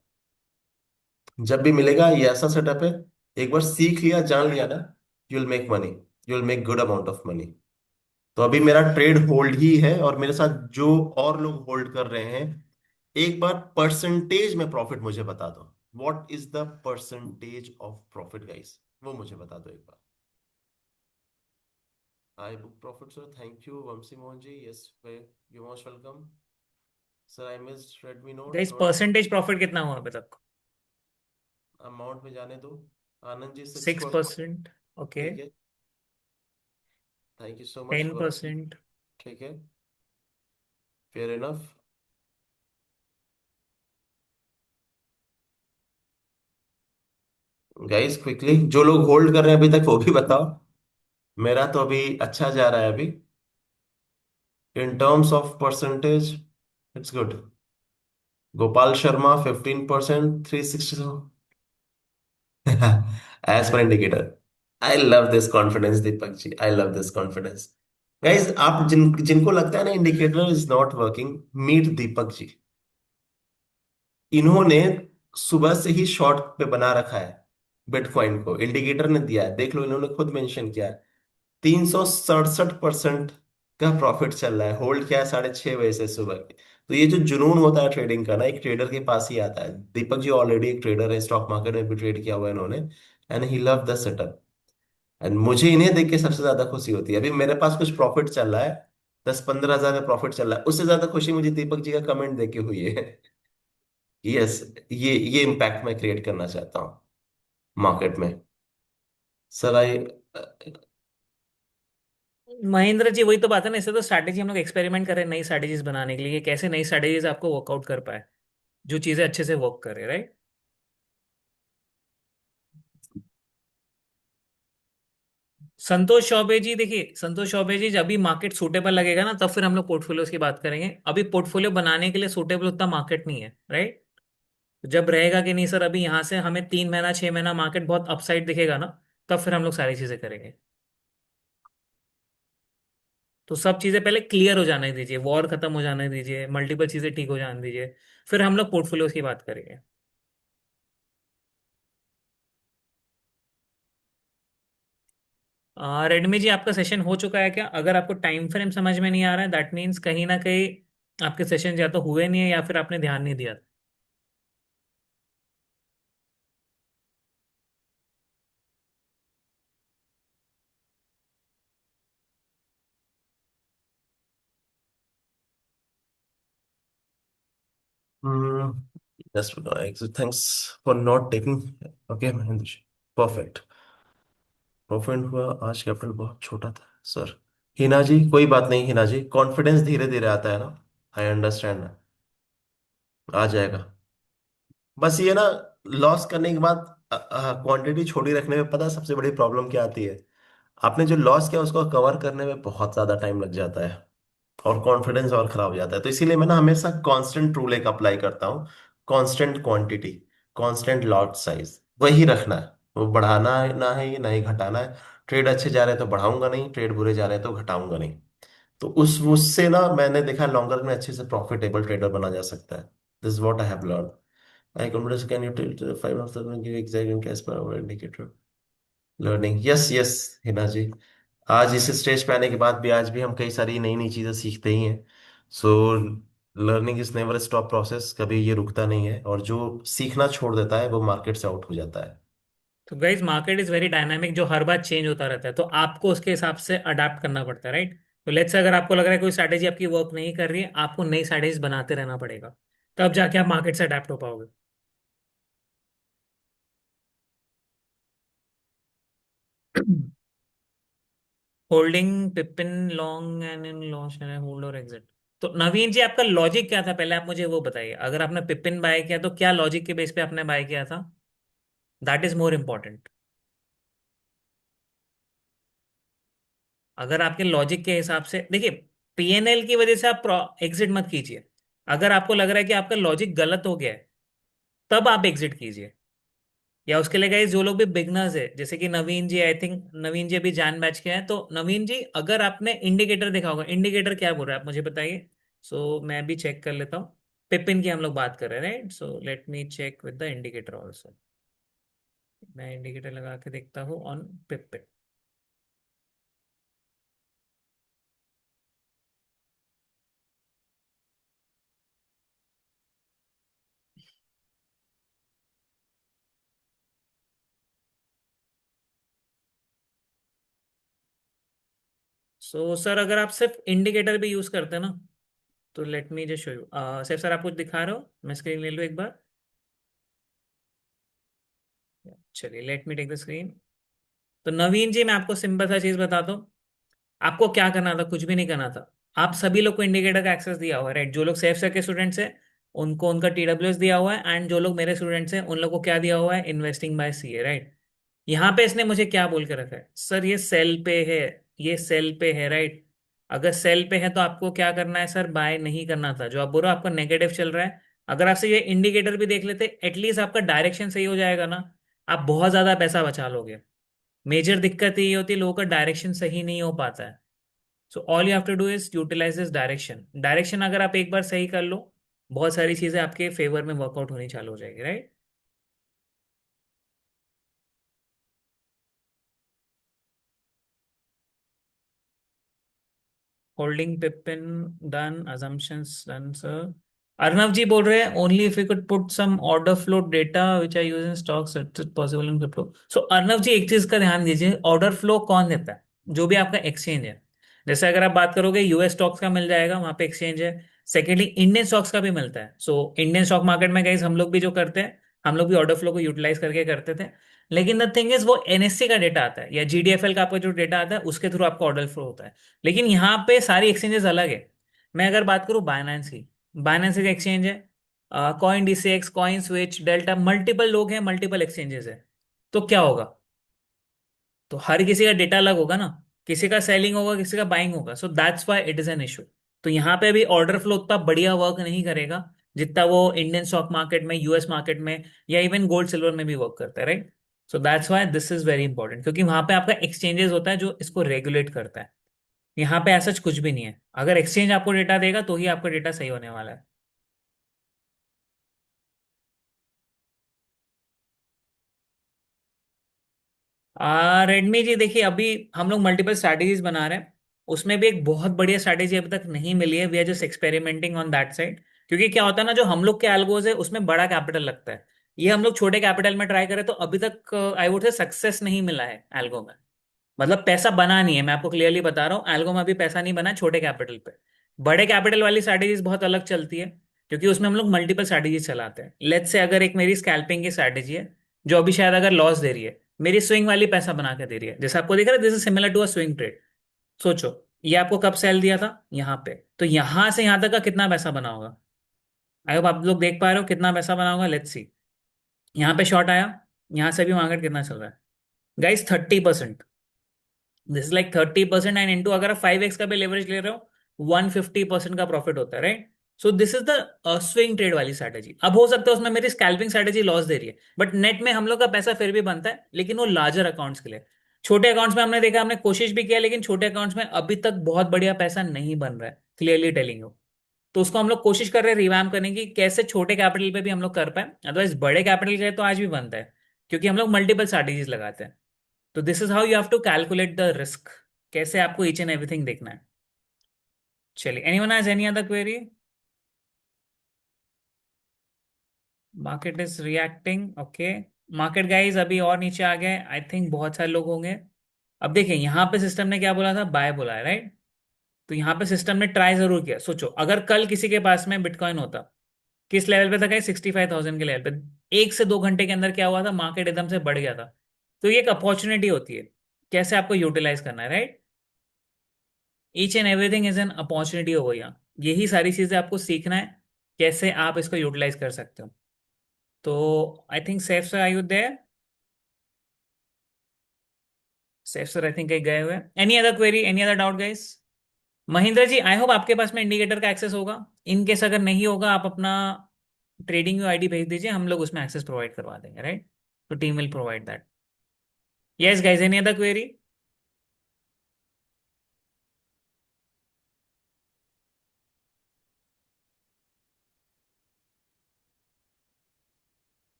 जब भी मिलेगा ये ऐसा सेटअप है, एक बार सीख लिया जान लिया ना, you will make money, you will make good amount of money. तो अभी मेरा ट्रेड होल्ड ही है, और मेरे साथ जो और लोग होल्ड कर रहे हैं, एक बार परसेंटेज में प्रॉफिट मुझे बता दो। What is the percentage of profit guys, वो मुझे बता दो एक बार। I book profit sir, thank you Vanshi Mohan ji, yes you most welcome. Sir I miss Redmi Note guys थोड़ा। परसेंटेज प्रॉफिट कितना हुआ अभी तक? अमाउंट में जाने दो। आनंद जी 6%। 6%। ओके। ठीक है, thank you so much ten Vanshi. Percent ठीक है, फेयर इनफ। गाइस क्विकली, जो लोग होल्ड कर रहे हैं अभी तक वो भी बताओ। मेरा तो अभी अच्छा जा रहा है अभी, in terms of percentage it's good. Gopal Sharma 15%, 360। As per indicator. I love this confidence Deepak ji, I love this confidence. Guys आप जिनको लगता है ना indicator is not working, meet Deepak ji. इन्होंने सुबह से ही शॉर्ट पे बना रखा है बिटकॉइन को, इंडिकेटर ने दिया है, देख लो, इन्होंने खुद मेंशन किया है। 367% का प्रॉफिट चल रहा है, होल्ड किया है 6:30 बजे से सुबह के। तो ये जो जुनून होता है ट्रेडिंग का ना, एक ट्रेडर के पास ही आता है। दीपक जी ऑलरेडी एक ट्रेडर है, स्टॉक मार्केट में भी ट्रेड किया हुआ है इन्होंने, and he love the setup. And मुझे इन्हें देख के सबसे ज्यादा खुशी होती है। अभी मेरे पास कुछ प्रॉफिट चल रहा है, 10-15 हजार का प्रॉफिट चल रहा है, उससे ज्यादा खुशी मुझे दीपक जी का कमेंट देके हुई है। यस, ये इम्पैक्ट मैं क्रिएट करना चाहता हूँ मार्केट में। Sir I. महेंद्र जी, वही तो बात है ना, इससे तो स्ट्रैटेजी हम लोग एक्सपेरिमेंट कर रहे हैं नई स्ट्रैटेजीज बनाने के लिए, कैसे नई स्ट्रैटेजीज आपको वर्कआउट कर पाए, जो चीजें अच्छे से वर्क करे, राइट। संतोष चौबे जी, देखिए संतोष चौबे जी, जब अभी मार्केट सूटेबल लगेगा ना, तब फिर हम लोग पोर्टफोलियोज की बात करेंगे। अभी पोर्टफोलियो बनाने के लिए सूटेबल उतना मार्केट नहीं है, राइट। जब रहेगा कि नहीं सर, अभी यहाँ से हमें 3 महीना 6 महीना मार्केट बहुत अपसाइड दिखेगा ना, तब फिर हम लोग सारी चीजें करेंगे। तो सब चीजें पहले क्लियर हो जाने दीजिए, वॉर खत्म हो जाने दीजिए, मल्टीपल चीजें ठीक हो जाने दीजिए, फिर हम लोग पोर्टफोलियोज की बात करेंगे। रेडमी जी, आपका सेशन हो चुका है क्या? अगर आपको टाइम फ्रेम समझ में नहीं आ रहा है, दैट मीन्स कहीं ना कहीं आपके सेशन या तो हुए नहीं है या फिर आपने ध्यान नहीं दिया। Just thanks for not taking. Okay Mahendra ji, perfect. Perfect हुआ, आज कैपिटल बहुत छोटा था सर। हिना जी कोई बात नहीं, हिना जी कॉन्फिडेंस धीरे धीरे आता है ना, आई अंडरस्टैंड। आ जाएगा। बस ये ना, लॉस करने के बाद क्वांटिटी छोड़ी रखने में पता है सबसे बड़ी प्रॉब्लम क्या आती है? आपने जो लॉस किया उसको कवर करने में बहुत ज्यादा टाइम लग जाता है, और कॉन्फिडेंस और खराब हो जाता है। तो इसीलिए मैं ना हमेशा कांस्टेंट रूल एक अप्लाई करता हूँ। Constant quantity, constant lot size, वही रखना है। वो बढ़ाना है ना है, ना ही घटाना है। ट्रेड अच्छे जा रहे हैं तो बढ़ाऊंगा नहीं, ट्रेड बुरे जा रहे हैं तो घटाऊंगा नहीं। तो उस उससे ना मैंने देखा लॉन्गर में अच्छे से प्रॉफिटेबल ट्रेडर बना जा सकता है। This what I have learn. I confidence can you till 5 of the give exact in cash per indicator learning. Yes yes Hina ji, आज इस स्टेज पे आने के बाद भी आज भी हम कई सारी नई नई चीजें सीखते ही हैं। So learning is never stop process, कभी ये रुकता नहीं है, और जो सीखना छोड़ देता है वो मार्केट से आउट हो जाता है। तो guys, market is very dynamic, जो हर बार चेंज होता रहता है, तो आपको उसके हिसाब से अडाप्ट करना पड़ता है, राइट। तो लेट्स से अगर आपको लग रहा है कोई स्ट्रैटेजी आपकी वर्क नहीं कर रही है, आपको नई स्ट्रैटेजीज बनाते रहना पड़ेगा, तब जाके आप मार्केट से अडेप्ट हो पाओगे। होल्डिंग पिपिन long and in launch hold और एग्जिट। तो नवीन जी, आपका लॉजिक क्या था, पहले आप मुझे वो बताइए। अगर आपने पिपिन बाय किया तो क्या लॉजिक के बेस पे आपने बाय किया था? That is more important. अगर आपके लॉजिक के हिसाब से देखिए, पीएनएल की वजह से आप एग्जिट मत कीजिए। अगर आपको लग रहा है कि आपका लॉजिक गलत हो गया है, तब आप एग्जिट कीजिए। या उसके लिए गाइस, जो लोग भी बिगनर्स है, जैसे कि नवीन जी, आई थिंक नवीन जी अभी जान बैच के हैं, तो नवीन जी अगर आपने इंडिकेटर देखा होगा, इंडिकेटर क्या बोल रहा है आप मुझे बताइए। सो मैं भी चेक कर लेता हूँ। पिपिन की हम लोग बात कर रहे हैं, right. So let me check with the indicator also. मैं इंडिकेटर लगा के देखता हूँ ऑन पिपिन। सो सर, अगर आप सिर्फ इंडिकेटर भी यूज करते हैं ना, तो let me just show you. सिर्फ सर, आप कुछ दिखा रहे हो, मैं स्क्रीन ले लूँ एक बार। चलिए, let me take the screen. तो नवीन जी, मैं आपको सिंपल सा चीज बताता हूँ। आपको क्या करना था, कुछ भी नहीं करना था। आप सभी लोग को इंडिकेटर का एक्सेस दिया हुआ है, राइट। जो लोग सेफ सर के स्टूडेंट्स हैं, उनको उनका TWS दिया हुआ है, एंड जो लोग मेरे स्टूडेंट्स हैं उन लोगों को क्या दिया हुआ है, इन्वेस्टिंग बाय CA, राइट। यहाँ पे इसने मुझे क्या बोल के रखा है, सर ये सेल पे है, ये सेल पे है, राइट। अगर सेल पे है तो आपको क्या करना है सर, बाय नहीं करना था, जो आप बोल रहे हो आपका नेगेटिव चल रहा है। अगर आपसे ये इंडिकेटर भी देख लेते, एटलीस्ट आपका डायरेक्शन सही हो जाएगा ना, आप बहुत ज्यादा पैसा बचा लोगे। मेजर दिक्कत ये होती है, लोगों का डायरेक्शन सही नहीं हो पाता है। So all you have to do is utilize this direction. Direction अगर आप एक बार सही कर लो, बहुत सारी चीजें आपके फेवर में वर्कआउट होनी चालू हो जाएगी, राइट। होल्डिंग पिपिन done, assumptions done sir. Arnav ji बोल रहे हैं only if you could put some order flow data which I use in stocks it's possible in crypto. So Arnav ji एक चीज का ध्यान दीजिए, ऑर्डर फ्लो कौन देता है, जो भी आपका एक्सचेंज है। जैसे अगर आप बात करोगे यूएस स्टॉक्स का मिल जाएगा, वहां पे एक्सचेंज है। सेकेंडली इंडियन स्टॉक्स का भी मिलता है। सो इंडियन स्टॉक मार्केट में गाइस हम लोग भी जो करते हैं, हम लोग भी ऑर्डर फ्लो को यूटिलाइज करके करते थे। लेकिन द थिंग इज वो एनएससी का डेटा आता है या जीडीएफएल का आपका जो डेटा आता है उसके थ्रू आपका ऑर्डर फ्लो होता है। लेकिन यहाँ पे सारी एक्सचेंजेस अलग है। मैं अगर बात करूँ बायनेंस की, बायनेंस एक एक्सचेंज है। Coin DCX, coin switch, delta, multiple लोग हैं, मल्टीपल एक्सचेंजेस है। तो क्या होगा, तो हर किसी का डेटा अलग होगा ना, किसी का सेलिंग होगा, किसी का बाइंग होगा। So that's why it is an issue. तो यहाँ पे अभी ऑर्डर फ्लो उतना बढ़िया वर्क नहीं करेगा जितना वो इंडियन स्टॉक मार्केट में, यूएस मार्केट में, या इवन गोल्ड सिल्वर में भी वर्क करता है, right. So that's why this is very important, क्योंकि वहां पे आपका एक्सचेंजेस होता है जो इसको रेगुलेट करता है। यहाँ पे ऐसा कुछ भी नहीं है, अगर एक्सचेंज आपको डेटा देगा तो ही आपका डेटा सही होने वाला है। रेडमी जी देखिए, अभी हम लोग मल्टीपल स्ट्रैटेजीज बना रहे हैं। उसमें भी एक बहुत बढ़िया स्ट्रैटेजी अभी तक नहीं मिली है, we are just experimenting on that side. क्योंकि क्या होता है ना, जो हम लोग के एल्गोज है उसमें बड़ा कैपिटल लगता है। ये हम लोग छोटे कैपिटल में ट्राई करें तो अभी तक आई वुड से सक्सेस नहीं मिला है एल्गो में। मतलब पैसा बना नहीं है, मैं आपको क्लियरली बता रहा हूँ, एल्गो में अभी पैसा नहीं बना है छोटे कैपिटल पे। बड़े कैपिटल वाली स्ट्रैटेजीज बहुत अलग चलती है, क्योंकि उसमें हम लोग मल्टीपल स्ट्रैटेजीज चलाते हैं। लेट्स से अगर एक मेरी स्कैल्पिंग की स्ट्रैटेजी है, जो अभी शायद अगर लॉस दे रही है, मेरी स्विंग वाली पैसा बना के दे रही है, जैसे आपको दिख रहा है this is similar to a swing trade. सोचो, ये आपको कब सेल दिया था, यहाँ पे, तो यहाँ से यहाँ तक का कितना पैसा बना होगा। आई होप आप लोग देख पा रहे हो कितना पैसा बना होगा। लेट्स सी, यहाँ पे शॉर्ट आया, यहाँ से भी मार्केट कितना चल रहा है guys, 30%। This is like 30%, and into अगर आप 5x का भी लेवरेज ले रहे हो, 150% का प्रॉफिट होता है, right. So this is the swing trade वाली स्ट्रैटेजी। अब हो सकता है उसमें मेरी स्कैल्पिंग स्ट्रैटेजी लॉस दे रही है, बट नेट में हम लोग का पैसा फिर भी बनता है, लेकिन वो लार्जर अकाउंट्स के लिए। छोटे अकाउंट्स में हमने देखा, हमने कोशिश भी किया, लेकिन छोटे अकाउंट्स में अभी तक बहुत बढ़िया पैसा नहीं बन रहा है, क्लियरली टेलिंग यू। तो उसको हम लोग कोशिश कर रहे हैं रिवैम्प करने की, कैसे छोटे कैपिटल पे भी हम लोग कर पाए, अदरवाइज बड़े कैपिटल के लिए तो आज भी बनता है, क्योंकि हम लोग मल्टीपल स्ट्रैटेजीज लगाते हैं। तो this is how you have to calculate the risk, कैसे आपको ईच एंड एवरीथिंग देखना है। चलिए, anyone has any other query. Market is reacting, okay. Market guys अभी और नीचे आ गए, आई थिंक बहुत सारे लोग होंगे। अब देखिए यहाँ पे सिस्टम ने क्या बोला था, बाय बोला है, राइट। तो यहाँ पे सिस्टम ने ट्राई जरूर किया। सोचो अगर कल किसी के पास में बिटकॉइन होता, किस लेवल पे था गाइस, 65,000 के लेवल पे, 1 से 2 घंटे के अंदर क्या हुआ था, मार्केट एकदम से बढ़ गया था। तो ये एक अपॉर्चुनिटी होती है, कैसे आपको यूटिलाइज करना है, right. Each and everything is an opportunity हो गया। यही सारी चीजें आपको सीखना है, कैसे आप इसको यूटिलाइज कर सकते हो। तो I think safe sir, I you there. Safe sir I think कहीं गए हुए। Any other query, any other doubt guys. Mahendra ji I hope आपके पास में इंडिकेटर का एक्सेस होगा। इन केस अगर नहीं होगा, आप अपना ट्रेडिंग यू आईडी भेज दीजिए, हम लोग उसमें एक्सेस प्रोवाइड करवा देंगे, राइट। तो team will provide that. Yes guys, any other query.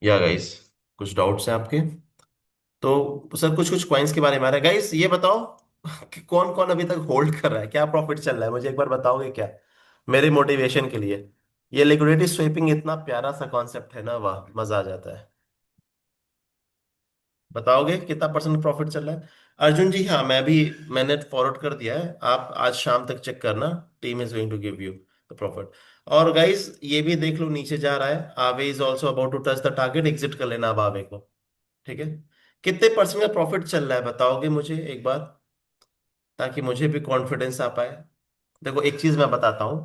या गाइस, कुछ डाउट्स हैं आपके? तो सर कुछ कुछ कॉइन्स के बारे में आ रहा है गाइस, ये बताओ कि कौन कौन अभी तक होल्ड कर रहा है, क्या प्रॉफिट चल रहा है, मुझे एक बार बताओगे क्या, मेरे मोटिवेशन के लिए। ये लिक्विडिटी स्वीपिंग इतना प्यारा सा कॉन्सेप्ट है ना, वाह मजा आ जाता है। बताओगे कितना परसेंट प्रॉफिट चल रहा है? अर्जुन जी, हाँ मैं भी, मैंने फॉरवर्ड कर दिया है, आप आज शाम तक चेक करना। Team is going to give you the profit. और गाइस ये भी देख लो, नीचे जा रहा है, आवे is also about to touch the target, exit कर लेना अब आवे को। ठीक है, कितने परसेंट का प्रॉफिट चल रहा है बताओगे मुझे एक बार, ताकि मुझे भी कॉन्फिडेंस आ पाए। देखो एक चीज मैं बताता हूँ,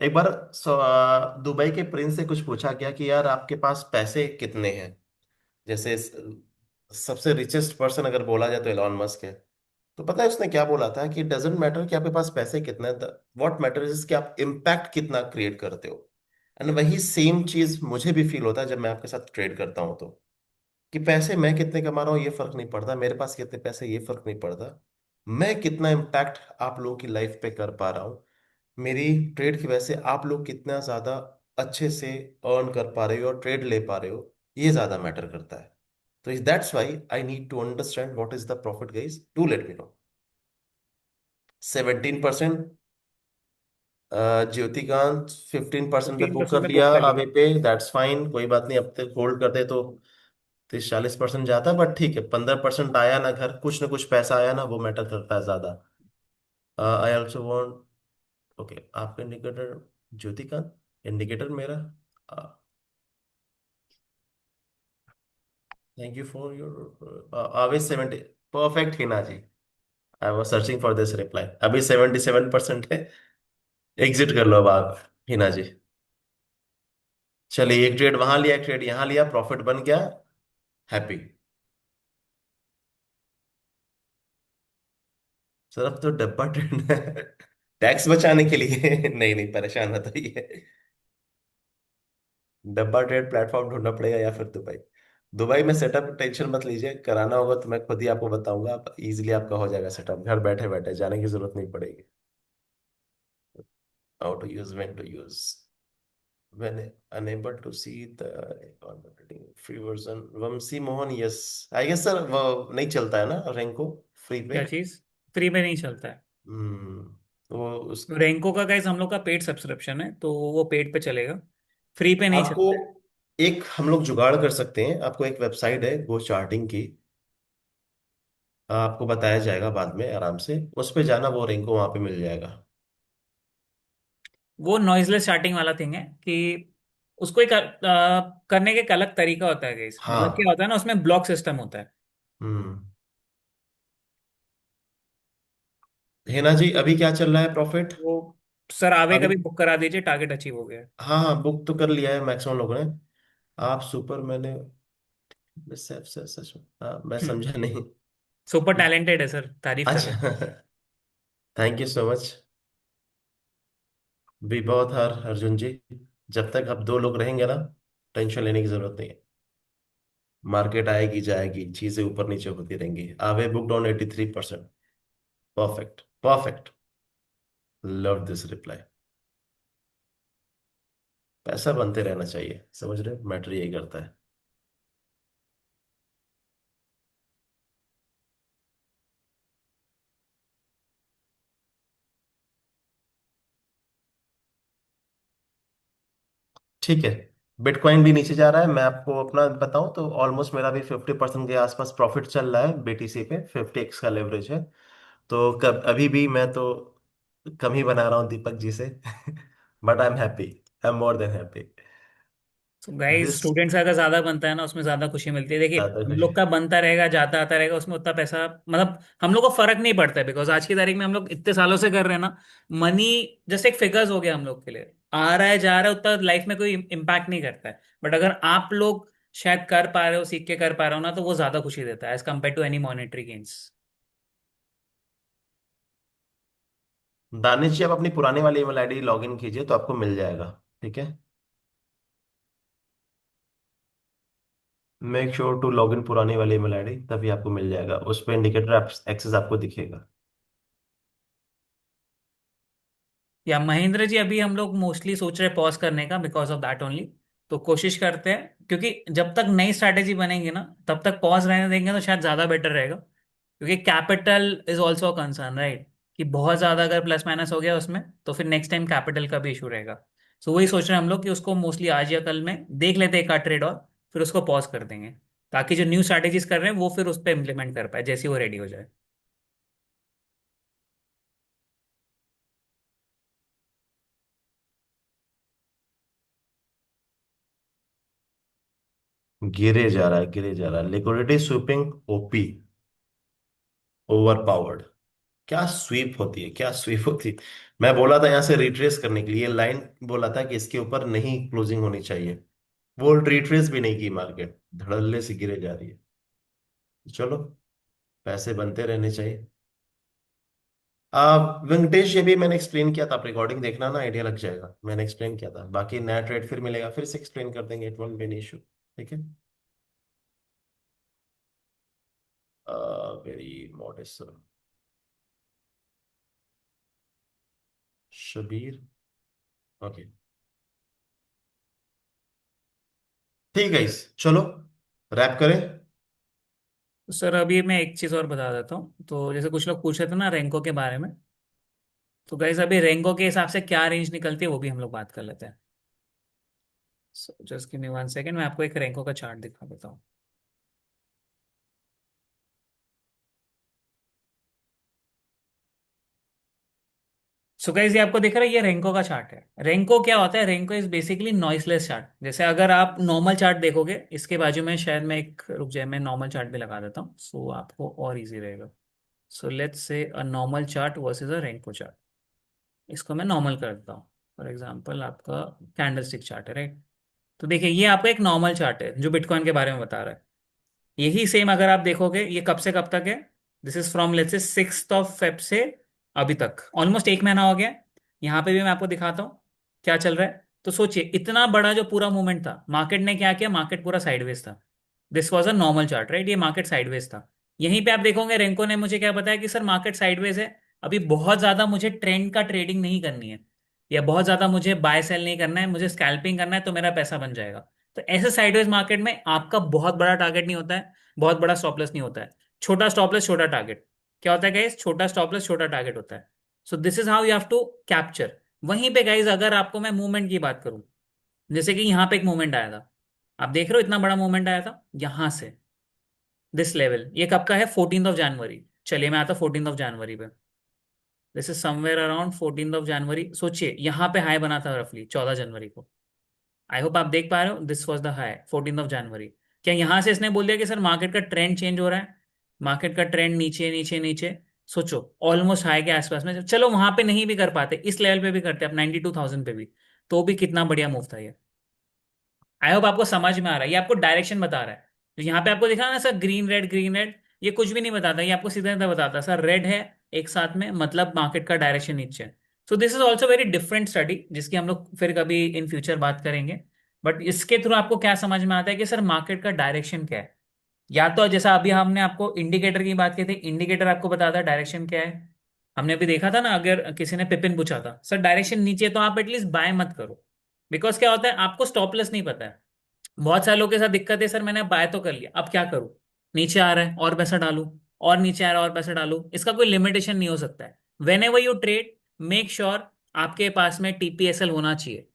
एक बार दुबई के प्रिंस से कुछ पूछा गया कि यार आपके पास पैसे कितने हैं। जैसे सबसे रिचेस्ट पर्सन अगर बोला जाए तो एलॉन मस्क है। तो पता है उसने क्या बोला था कि डजेंट मैटर कि आपके पास पैसे कितने, व्हाट मैटर इज कि आप इम्पैक्ट कितना क्रिएट करते हो। एंड वही सेम चीज मुझे भी फील होता है जब मैं आपके साथ ट्रेड करता हूँ तो, कि पैसे मैं कितने कमा रहा हूँ ये फर्क नहीं पड़ता, मेरे पास कितने पैसे ये फर्क नहीं पड़ता, मैं कितना इम्पैक्ट आप लोगों की लाइफ पे कर पा रहा हूँ। मेरी ट्रेड की वजह से आप लोग कितना ज्यादा अच्छे से अर्न कर पा रहे हो और ट्रेड ले पा रहे हो, ये ज्यादा मैटर करता है। तो that's why I need to understand what is the profit guys, to let me know. 17%। Jyotikant 15% पे फिफ्टीन बुक परसेंट कर पे लिया बुक कर लिया। अवे पे, दैट्स फाइन, कोई बात नहीं, अब तक होल्ड कर दे तो 30-40% जाता, बट ठीक है, 15% आया ना, घर कुछ ना कुछ पैसा आया ना, वो मैटर करता है ज्यादा। आई ऑल्सो वांट, ओके आपका इंडिकेटर ज्योतिकांत, इंडिकेटर मेरा, थैंक यू फॉर योर अवे 70, perfect Hina ji. I was searching for this reply, अभी 77% है। एग्जिट कर लो अब आप हिना जी। चलिए, एक ट्रेड वहां लिया, एक ट्रेड यहां लिया, प्रॉफिट बन गया, हैप्पी। सर अब तो डब्बा ट्रेड है टैक्स बचाने के लिए नहीं नहीं, परेशान मत होइए। डब्बा ट्रेड प्लेटफॉर्म ढूंढना पड़ेगा या फिर दुबई। दुबई में सेटअप टेंशन मत लीजिए, कराना होगा तो मैं खुद ही आपको बताऊंगा, आप इजीली आपका हो जाएगा सेटअप, घर बैठे बैठे जाने की जरूरत नहीं पड़ेगी। How to use, when to use, when unable to see the operating free version, Vamshi Mohan, yes I guess sir वो नहीं चलता है ना रेंको फ्री पे। क्या चीज? फ्री में नहीं चलता है। वो उस, रेंको का गाइस हम लोग का पेड सब्सक्रिप्शन है, तो वो पेड पे चलेगा, फ्री पे नहीं आपको चलता है। एक हम लोग जुगाड़ कर सकते हैं, आपको एक वेबसाइट है गो चार्टिंग की, आपको बताया जाएगा बाद में आराम से, उस पे जाना, वो रेंको वहां पे मिल जाएगा। वो नॉइजलेस चार्टिंग वाला थिंग है कि उसको एक करने का एक अलग तरीका होता है गाइस। मतलब क्या हाँ। होता है ना, उसमें ब्लॉक सिस्टम होता है। हम्म। हेना जी अभी क्या चल रहा है प्रॉफिट? वो सर आवे का अभी, भी बुक करा दीजिए, टारगेट अचीव हो गया है। हाँ हाँ बुक तो कर लिया है मैक्सिमम लोगों ने। आप सुपर, मैंने सच सच सच, हाँ मैं समझा नहीं। सुपर टैलेंटेड है सर, तारीफ कर रहे हैं। अच्छा थैंक यू सो मच। भी बहुत हार अर्जुन जी, जब तक अब दो लोग रहेंगे ना, टेंशन लेने की जरूरत नहीं है। मार्केट आएगी जाएगी, चीजें ऊपर नीचे होती रहेंगी। आवे book down 83%, perfect perfect, love this reply. पैसा बनते रहना चाहिए, समझ रहे हो, मैटर यही करता है। ठीक है, बिटकॉइन भी नीचे जा रहा है, मैं आपको अपना बताऊं तो ऑलमोस्ट मेरा भी 50% के आसपास प्रॉफिट चल रहा है बीटीसी पे, 50x का लेवरेज है। तो कब अभी भी मैं तो कम ही बना रहा हूँ दीपक जी से but I am happy, I am more than happy. तो गाइस दिस, स्टूडेंट्स का अगर ज्यादा बनता है ना, उसमें ज्यादा खुशी मिलती है। देखिए ज्यादा हम खुशी। लोग का बनता रहेगा, जाता आता रहेगा, उसमें उतना पैसा मतलब हम लोग को फर्क नहीं पड़ता है, बिकॉज आज की तारीख में हम लोग इतने सालों से कर रहे हैं ना। मनी जस्ट एक फिगर्स हो गया हम लोग के लिए, आ रहा है जा रहा है, उतना लाइफ में कोई इम्पैक्ट नहीं करता है। बट अगर आप लोग शायद कर पा रहे हो, सीख के कर पा रहे हो ना, तो वो ज्यादा खुशी देता है as compare to any monetary gains. Danish ji आप अपनी पुरानी वाली ईमेल आईडी लॉग इन कीजिए तो आपको मिल जाएगा, ठीक है। Make sure to log in पुरानी वाली ईमेल आईडी, तभी आपको मिल जाएगा, उस पर इंडिकेटर एक्सेस आपको दिखेगा। या महेंद्र जी, अभी हम लोग मोस्टली सोच रहे हैं पॉज करने का बिकॉज ऑफ दैट ओनली। तो कोशिश करते हैं, क्योंकि जब तक नई स्ट्रैटेजी बनेगी ना, तब तक पॉज रहने देंगे तो शायद ज्यादा बेटर रहेगा। क्योंकि capital is also concern, right? कि बहुत ज्यादा अगर प्लस माइनस हो गया उसमें, तो फिर नेक्स्ट टाइम कैपिटल का भी इशू रहेगा। सो वही सोच रहे हैं हम लोग कि उसको मोस्टली आज या कल में देख लेते हैं एक आध ट्रेड और फिर उसको पॉज कर देंगे, ताकि जो न्यू स्ट्रैटेजीज कर रहे हैं वो फिर उस पर इम्प्लीमेंट कर पाए जैसे ही वो रेडी हो जाए। गिरे जा रहा है, गिरे जा रहा है, liquidity sweeping OP, over powered. क्या स्वीप होती है, क्या स्वीप होती है। मैं बोला था यहाँ से रिट्रेस करने के लिए लाइन, बोला था कि इसके ऊपर नहीं क्लोजिंग होनी चाहिए। वो रिट्रेस भी नहीं की, मार्केट धड़ल्ले से गिरे जा रही है। चलो, पैसे बनते रहने चाहिए। वेंकटेश, ये भी मैंने एक्सप्लेन किया था, आप रिकॉर्डिंग देखना ना, आइडिया लग जाएगा। मैंने एक्सप्लेन किया था, बाकी नया ट्रेड फिर मिलेगा, फिर से एक्सप्लेन कर देंगे, it won't be an issue. ठीक है। Very modest sir. Shabir. Okay. ठीक है इस, चलो रैप करें। तो सर अभी मैं एक चीज़ और बता देता हूँ। तो जैसे कुछ लोग पूछ रहे थे ना रैंको के बारे में, तो गाइस अभी रैंको के हिसाब से क्या रेंज निकलती है वो भी हम लोग बात कर लेते हैं। So just give me 1 second, मैं आपको एक रैंको का चार्ट दिखा देता हूँ। सो गाइस ये आपको दिख रहा है, ये रेंको का चार्ट है। रेंको क्या होता है? Renko is basically noiseless chart. जैसे अगर आप नॉर्मल चार्ट देखोगे, इसके बाजू में शायद मैं एक, रुक जाए, मैं नॉर्मल चार्ट भी लगा देता हूँ सो आपको और इजी रहेगा। So let's say a normal chart versus a Renko chart. इसको मैं नॉर्मल कर देता हूँ। फॉर एग्जांपल आपका कैंडलस्टिक चार्ट है, राइट? तो देखिए ये आपका एक नॉर्मल चार्ट है जो बिटकॉइन के बारे में बता रहा है। यही सेम अगर आप देखोगे, ये कब से कब तक है? This is from let's say 6 Feb से अभी तक, ऑलमोस्ट एक महीना हो गया। यहाँ पे भी मैं आपको दिखाता हूँ क्या चल रहा है। तो सोचिए, इतना बड़ा जो पूरा मूवमेंट था, मार्केट ने क्या किया? मार्केट पूरा साइडवेज था। This was a normal chart, right? ये मार्केट साइडवेज था। यहीं पे आप देखोगे रेंको ने मुझे क्या बताया कि सर मार्केट साइडवेज है, अभी बहुत ज्यादा मुझे ट्रेंड का ट्रेडिंग नहीं करनी है, या बहुत ज्यादा मुझे बाय सेल नहीं करना है, मुझे स्कैल्पिंग करना है तो मेरा पैसा बन जाएगा। तो ऐसे साइडवेज मार्केट में आपका बहुत बड़ा टारगेट नहीं होता है, बहुत बड़ा स्टॉप लॉस नहीं होता है। छोटा स्टॉप लॉस छोटा टारगेट। क्या होता है गाइस? छोटा स्टॉप लॉस छोटा टारगेट होता है। So this is how you have to capture. वहीं पे गाइस अगर आपको मैं मूवमेंट की बात करूं, जैसे कि यहाँ पे एक मूवमेंट आया था, आप देख रहे हो इतना बड़ा मूवमेंट आया था यहां से, दिस लेवल, ये कब का है? 14 जनवरी। चलिए मैं आता 14 जनवरी पे। दिस इज समवेयर अराउंड 14 जनवरी। सोचिए यहाँ पे हाई बना था रफली 14 जनवरी को। आई होप आप देख पा रहे हो, दिस वॉज द हाई 14 जनवरी। क्या यहां से इसने बोल दिया कि सर मार्केट का ट्रेंड चेंज हो रहा है? मार्केट का ट्रेंड नीचे नीचे नीचे। सोचो, ऑलमोस्ट हाई के आसपास में, चलो वहां पे नहीं भी कर पाते, इस लेवल पे भी करते आप 92,000 पे भी, तो भी कितना बढ़िया मूव था ये। आई होप आपको समझ में आ रहा है, ये आपको डायरेक्शन बता रहा है। तो यहाँ पे आपको दिखा ना sir, green red green red, ये कुछ भी नहीं बताता, ये आपको सीधा सीधा बताता है सर रेड है एक साथ में, मतलब मार्केट का डायरेक्शन नीचे है। So this is also very different study, जिसकी हम लोग फिर कभी इन फ्यूचर बात करेंगे। बट इसके थ्रू आपको क्या समझ में आता है कि सर मार्केट का डायरेक्शन क्या है। या तो जैसा अभी हमने आपको इंडिकेटर की बात की थी, इंडिकेटर आपको बताता है डायरेक्शन क्या है। हमने अभी देखा था ना, अगर किसी ने पिपिन पूछा था सर डायरेक्शन नीचे है, तो आप एटलीस्ट बाय मत करो। बिकॉज क्या होता है, आपको स्टॉपलेस नहीं पता है। बहुत सारे लोगों के साथ दिक्कत है, सर मैंने बाय तो कर लिया, अब क्या करूं? नीचे आ रहा है और पैसा डालूं, और नीचे आ रहा है और पैसा डालूं, इसका कोई लिमिटेशन नहीं हो सकता है। When ever you trade, make sure आपके पास में टीपीएसएल होना चाहिए।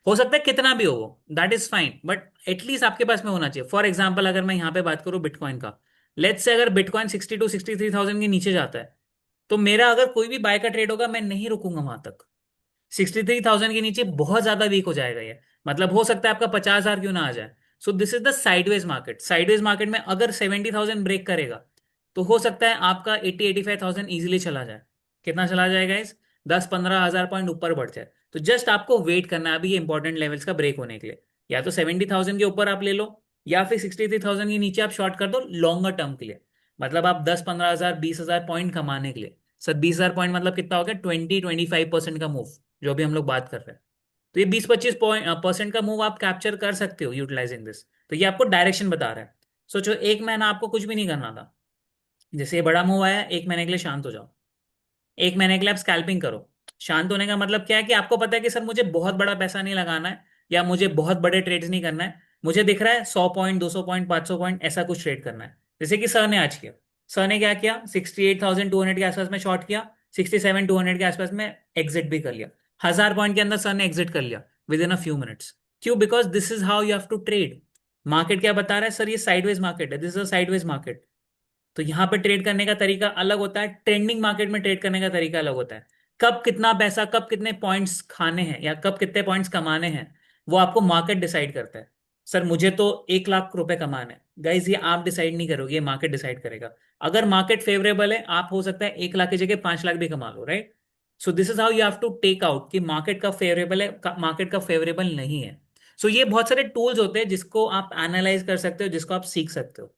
हो सकता है कितना भी हो वो, that is fine, but at least आपके पास में होना चाहिए। फॉर एग्जाम्पल अगर मैं यहाँ पे बात करूँ बिटकॉइन का, लेट्स से अगर बिटकॉइन 62-63 थाउजेंड के नीचे जाता है, तो मेरा अगर कोई भी बाय का ट्रेड होगा, मैं नहीं रुकूंगा वहां तक। 63,000 के नीचे बहुत ज्यादा वीक हो जाएगा ये, मतलब हो सकता है आपका 50,000 क्यों ना आ जाए। सो this is the sideways market. Sideways market में अगर 70,000 ब्रेक करेगा, तो हो सकता है आपका 80-85,000 इजीली चला जाए। कितना चला जाएगा इस? 10-15 हजार पॉइंट ऊपर बढ़ जाए। तो जस्ट आपको वेट करना है अभी ये इंपॉर्टेंट लेवल्स का ब्रेक होने के लिए। या तो 70,000 के ऊपर आप ले लो, या फिर 63,000 के नीचे आप शॉर्ट कर दो लॉन्गर टर्म के लिए। मतलब आप 10-15 हजार 20,000 पॉइंट कमाने के लिए। सर 20,000 पॉइंट मतलब कितना हो गया? 20-25% का मूव, जो अभी हम लोग बात कर रहे हैं। तो ये 20-25% का मूव आप कैप्चर कर सकते हो यूटिलाइजिंग दिस। तो ये आपको डायरेक्शन बता रहा है। सोचो एक महीना आपको कुछ भी नहीं करना था, जैसे ये बड़ा मूव आया, एक महीने के लिए शांत हो जाओ। एक महीने के लिए आप स्कैल्पिंग करो। शांत होने का मतलब क्या है कि आपको पता है कि सर मुझे बहुत बड़ा पैसा नहीं लगाना है, या मुझे बहुत बड़े ट्रेड्स नहीं करना है। मुझे दिख रहा है 100 पॉइंट, 200 पॉइंट, 500 पॉइंट, ऐसा कुछ ट्रेड करना है। जैसे कि सर ने आज किया। सर ने क्या किया? 68,200 के आसपास में शॉर्ट किया, 67,200 के आसपास में एग्जिट भी कर लिया। 1,000 पॉइंट के अंदर सर ने एग्जिट कर लिया with in a few minutes. क्यों? Because this is how you have to trade. Market क्या बता रहा है? सर ये साइडवेज मार्केट है, this is a sideways market. तो यहां पे ट्रेड करने का तरीका अलग होता है, ट्रेंडिंग मार्केट में ट्रेड करने का तरीका अलग होता है। कब कितना पैसा, कब कितने पॉइंट्स खाने हैं, या कब कितने पॉइंट्स कमाने हैं, वो आपको मार्केट डिसाइड करता है। सर मुझे तो 1 लाख रुपए कमाने हैं, गाइज ये आप डिसाइड नहीं करोगे, ये मार्केट डिसाइड करेगा। अगर मार्केट फेवरेबल है, आप हो सकता है 1 लाख की जगह 5 लाख भी कमा लो, right? So this is how you have to take out कि मार्केट का फेवरेबल है, मार्केट का फेवरेबल नहीं है। सो ये बहुत सारे टूल्स होते हैं जिसको आप एनालाइज कर सकते हो, जिसको आप सीख सकते हो।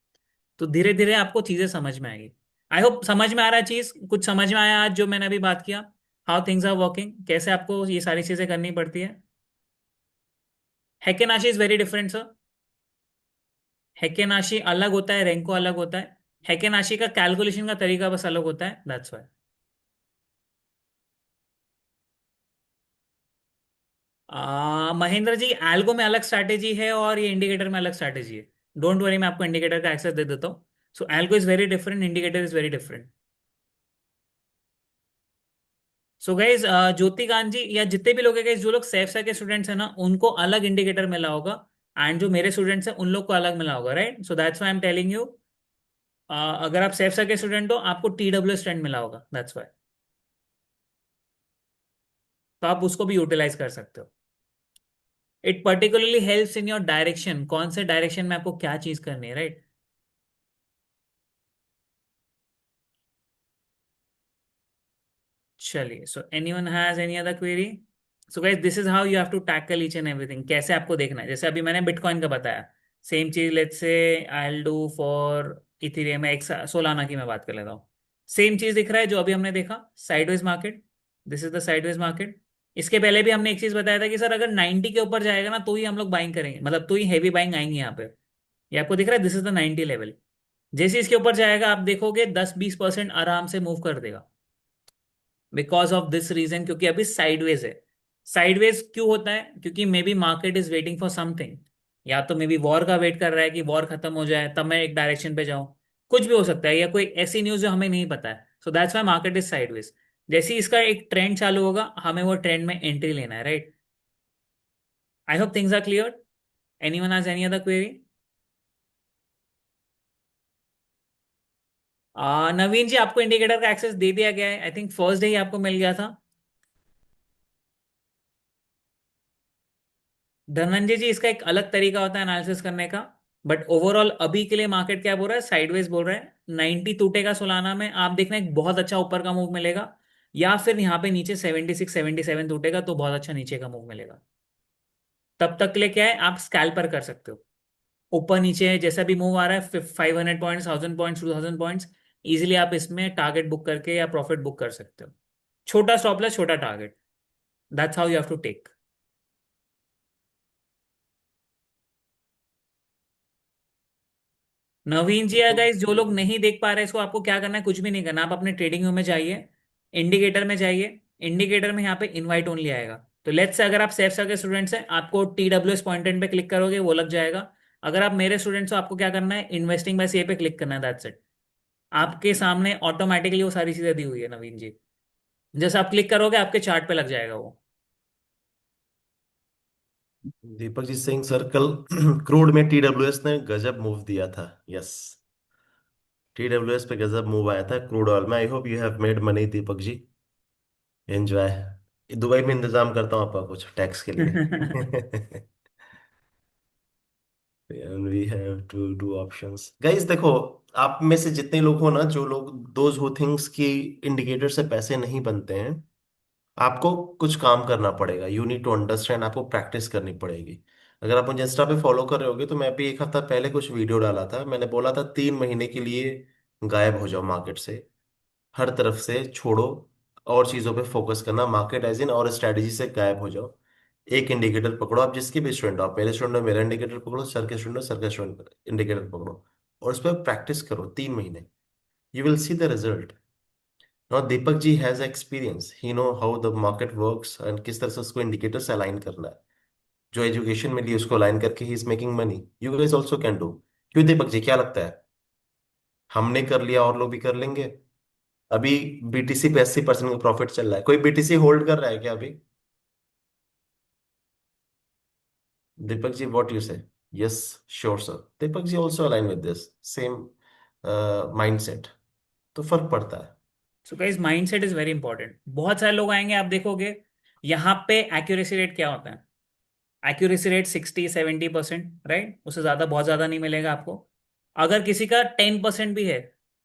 तो धीरे धीरे आपको चीजें समझ में आएगी। आई होप समझ में आ रहा है, चीज कुछ समझ में आया आज जो मैंने अभी बात किया, हाउ थिंग्स आर वर्किंग, कैसे आपको ये सारी चीजें करनी पड़ती है। हेकेनाशी इज वेरी डिफरेंट सर। हेकेनाशी अलग होता है, रेंको अलग होता है। हेकेनाशी का कैलकुलेशन का तरीका बस अलग होता है, that's why. Mahendra ji, algo में अलग स्ट्रैटेजी है और ये इंडिकेटर में अलग स्ट्रैटेजी है। डोंट वरी, मैं आपको इंडिकेटर का एक्सेस दे देता हूँ। So algo is very different, indicator is very different. So guys, Jyoti Kant ji या जितने भी लोग हैं guys, जो लोग सेफ के स्टूडेंट्स हैं ना, उनको अलग इंडिकेटर मिला होगा। एंड जो मेरे स्टूडेंट्स हैं उन लोग को अलग मिला होगा, right? So that's why I am telling you, अगर आप सेफ के स्टूडेंट हो, आपको TWS ट्रेंड मिला होगा, दैट्स व्हाई। तो आप उसको भी यूटिलाइज कर सकते हो। It particularly helps in your direction, कौन से डायरेक्शन में आपको क्या चीज करनी है, राइट? चलिए, so anyone has any other query? So guys, this is how you have to tackle each and everything. कैसे आपको देखना है, जैसे अभी मैंने बिटकॉइन का बताया, सेम चीज let's say I will do for Ethereum, एक सोलाना की मैं बात कर लेता हूँ। सेम चीज दिख रहा है जो अभी हमने देखा, sideways market. This is the sideways market. इसके पहले भी हमने एक चीज बताया था कि सर अगर 90 के ऊपर जाएगा ना, तो ही हम लोग बाइंग करेंगे, मतलब तो ही हैवी बाइंग आएंगे यहाँ पे। ये आपको दिख रहा है, दिस इज द 90 लेवल। जैसे इसके ऊपर जाएगा, आप देखोगे 10-20% आराम से मूव कर देगा, बिकॉज ऑफ दिस रीजन, क्योंकि अभी साइडवेज है। साइडवेज क्यों होता है? क्योंकि may be market is waiting for something. या तो मे बी वॉर का वेट कर रहा है कि वॉर खत्म हो जाए तब मैं एक डायरेक्शन पे जाऊं। कुछ भी हो सकता है, या कोई ऐसी न्यूज जो हमें नहीं पता है। So that's why market is sideways. जैसे ही इसका एक ट्रेंड चालू होगा, हमें वो ट्रेंड में एंट्री लेना है, right? I hope things are clear. Anyone has any other query? Naveen ji, आपको इंडिकेटर का एक्सेस दे दिया गया है, आई थिंक फर्स्ट डे ही आपको मिल गया था। धनंजय जी, इसका एक अलग तरीका होता है एनालिसिस करने का। बट ओवरऑल अभी के लिए मार्केट क्या बोल रहा है? साइडवेज बोल रहा है। 90 टूटेगा सोलाना में, आप देखना एक बहुत अच्छा ऊपर का मूव मिलेगा। या फिर यहाँ पे नीचे 76-77 टूटेगा तो बहुत अच्छा नीचे का मूव मिलेगा। तब तक के लिए क्या है, आप स्कैल्पर कर सकते हो। ऊपर नीचे जैसा भी मूव आ रहा है, 500 पॉइंट्स, 1000 पॉइंट्स, 2000 पॉइंट्स, इजिली आप इसमें टारगेट बुक करके या प्रॉफिट बुक कर सकते हो। छोटा स्टॉप लॉस, छोटा target, that's how you have to take. Naveen ji, guys जो लोग नहीं देख पा रहे इसको, आपको क्या करना है? कुछ भी नहीं करना, आप अपने ट्रेडिंग व्यू में जाइए, इंडिकेटर में जाइए। इंडिकेटर में यहाँ पे इनवाइट ओनली आएगा। तो लेट्स से अगर आप सेफ के स्टूडेंट्स हैं, आपको TWS पॉइंटेड पे क्लिक करोगे, वो लग जाएगा। अगर आप मेरे स्टूडेंट्स हो, आपको क्या करना है? इन्वेस्टिंग बाय सीए पे क्लिक करना है, दैट्स इट। आपके सामने ऑटोमेटिकली वो सारी चीजें दी हुई है नवीन जी। जैसे आप क्लिक करोगे, आपके चार्ट पे लग जाएगा वो। दीपक जी सिंह सर्कल क्रूड में टीडब्ल्यूएस ने गजब मूव दिया था। यस, टीडब्ल्यूएस पे गजब मूव आया था क्रूड ऑयल में। I hope you have made money Deepak ji. Enjoy. Dubai में इंतजाम करता हूँ आपका कुछ टैक्स के लिए। We have to do options guys. देखो, आप में से जितने लोग हो ना, जो लोग दोज हु थिंक्स कि इंडिकेटर से पैसे नहीं बनते हैं, आपको कुछ काम करना पड़ेगा। यू नीड टू अंडरस्टैंड, आपको प्रैक्टिस करनी पड़ेगी। अगर आप मुझे इंस्टा पे फॉलो कर रहे होगे, तो मैं भी एक हफ्ता पहले कुछ वीडियो डाला था। मैंने बोला था 3 महीने के लिए गायब हो जाओ मार्केट से, हर तरफ से छोड़ो, और चीजों पे फोकस करना, मार्केट एज इन और स्ट्रेटेजी से गायब हो जाओ। एक इंडिकेटर पकड़ो, आप जिसकी भी स्टूडेंट हो, आप मेरे स्टूडेंट हो, मेरा इंडिकेटर पकड़ो, सर के स्टूडेंट हो, सर का स्टूडेंट इंडिकेटर पकड़ो, और उस पर प्रैक्टिस करो 3 महीने। You will see the result. Now Deepak ji has experience, he know how the market works and किस तरह से उसको इंडिकेटर से अलाइन करना है। जो एजुकेशन मिली उसको अलाइन करके he is making money. You guys also can do. क्यों दीपक जी, क्या लगता है? हमने कर लिया, और लोग भी कर लेंगे। अभी बीटीसी पे 80% का प्रॉफिट चल रहा है। कोई बीटीसी होल्ड कर रहा है क्या अभी? Deepak ji, what you say? Yes, sure sir. Deepak ji also align with this same mindset. तो फर्क पड़ता है। So guys, mindset is very important. बहुत सारे लोग आएंगे, आप देखोगे यहाँ पे एक्यूरेसी रेट क्या होता है? Accuracy rate 60-70%, right? उससे ज्यादा बहुत ज्यादा नहीं मिलेगा आपको। अगर किसी का 10% भी है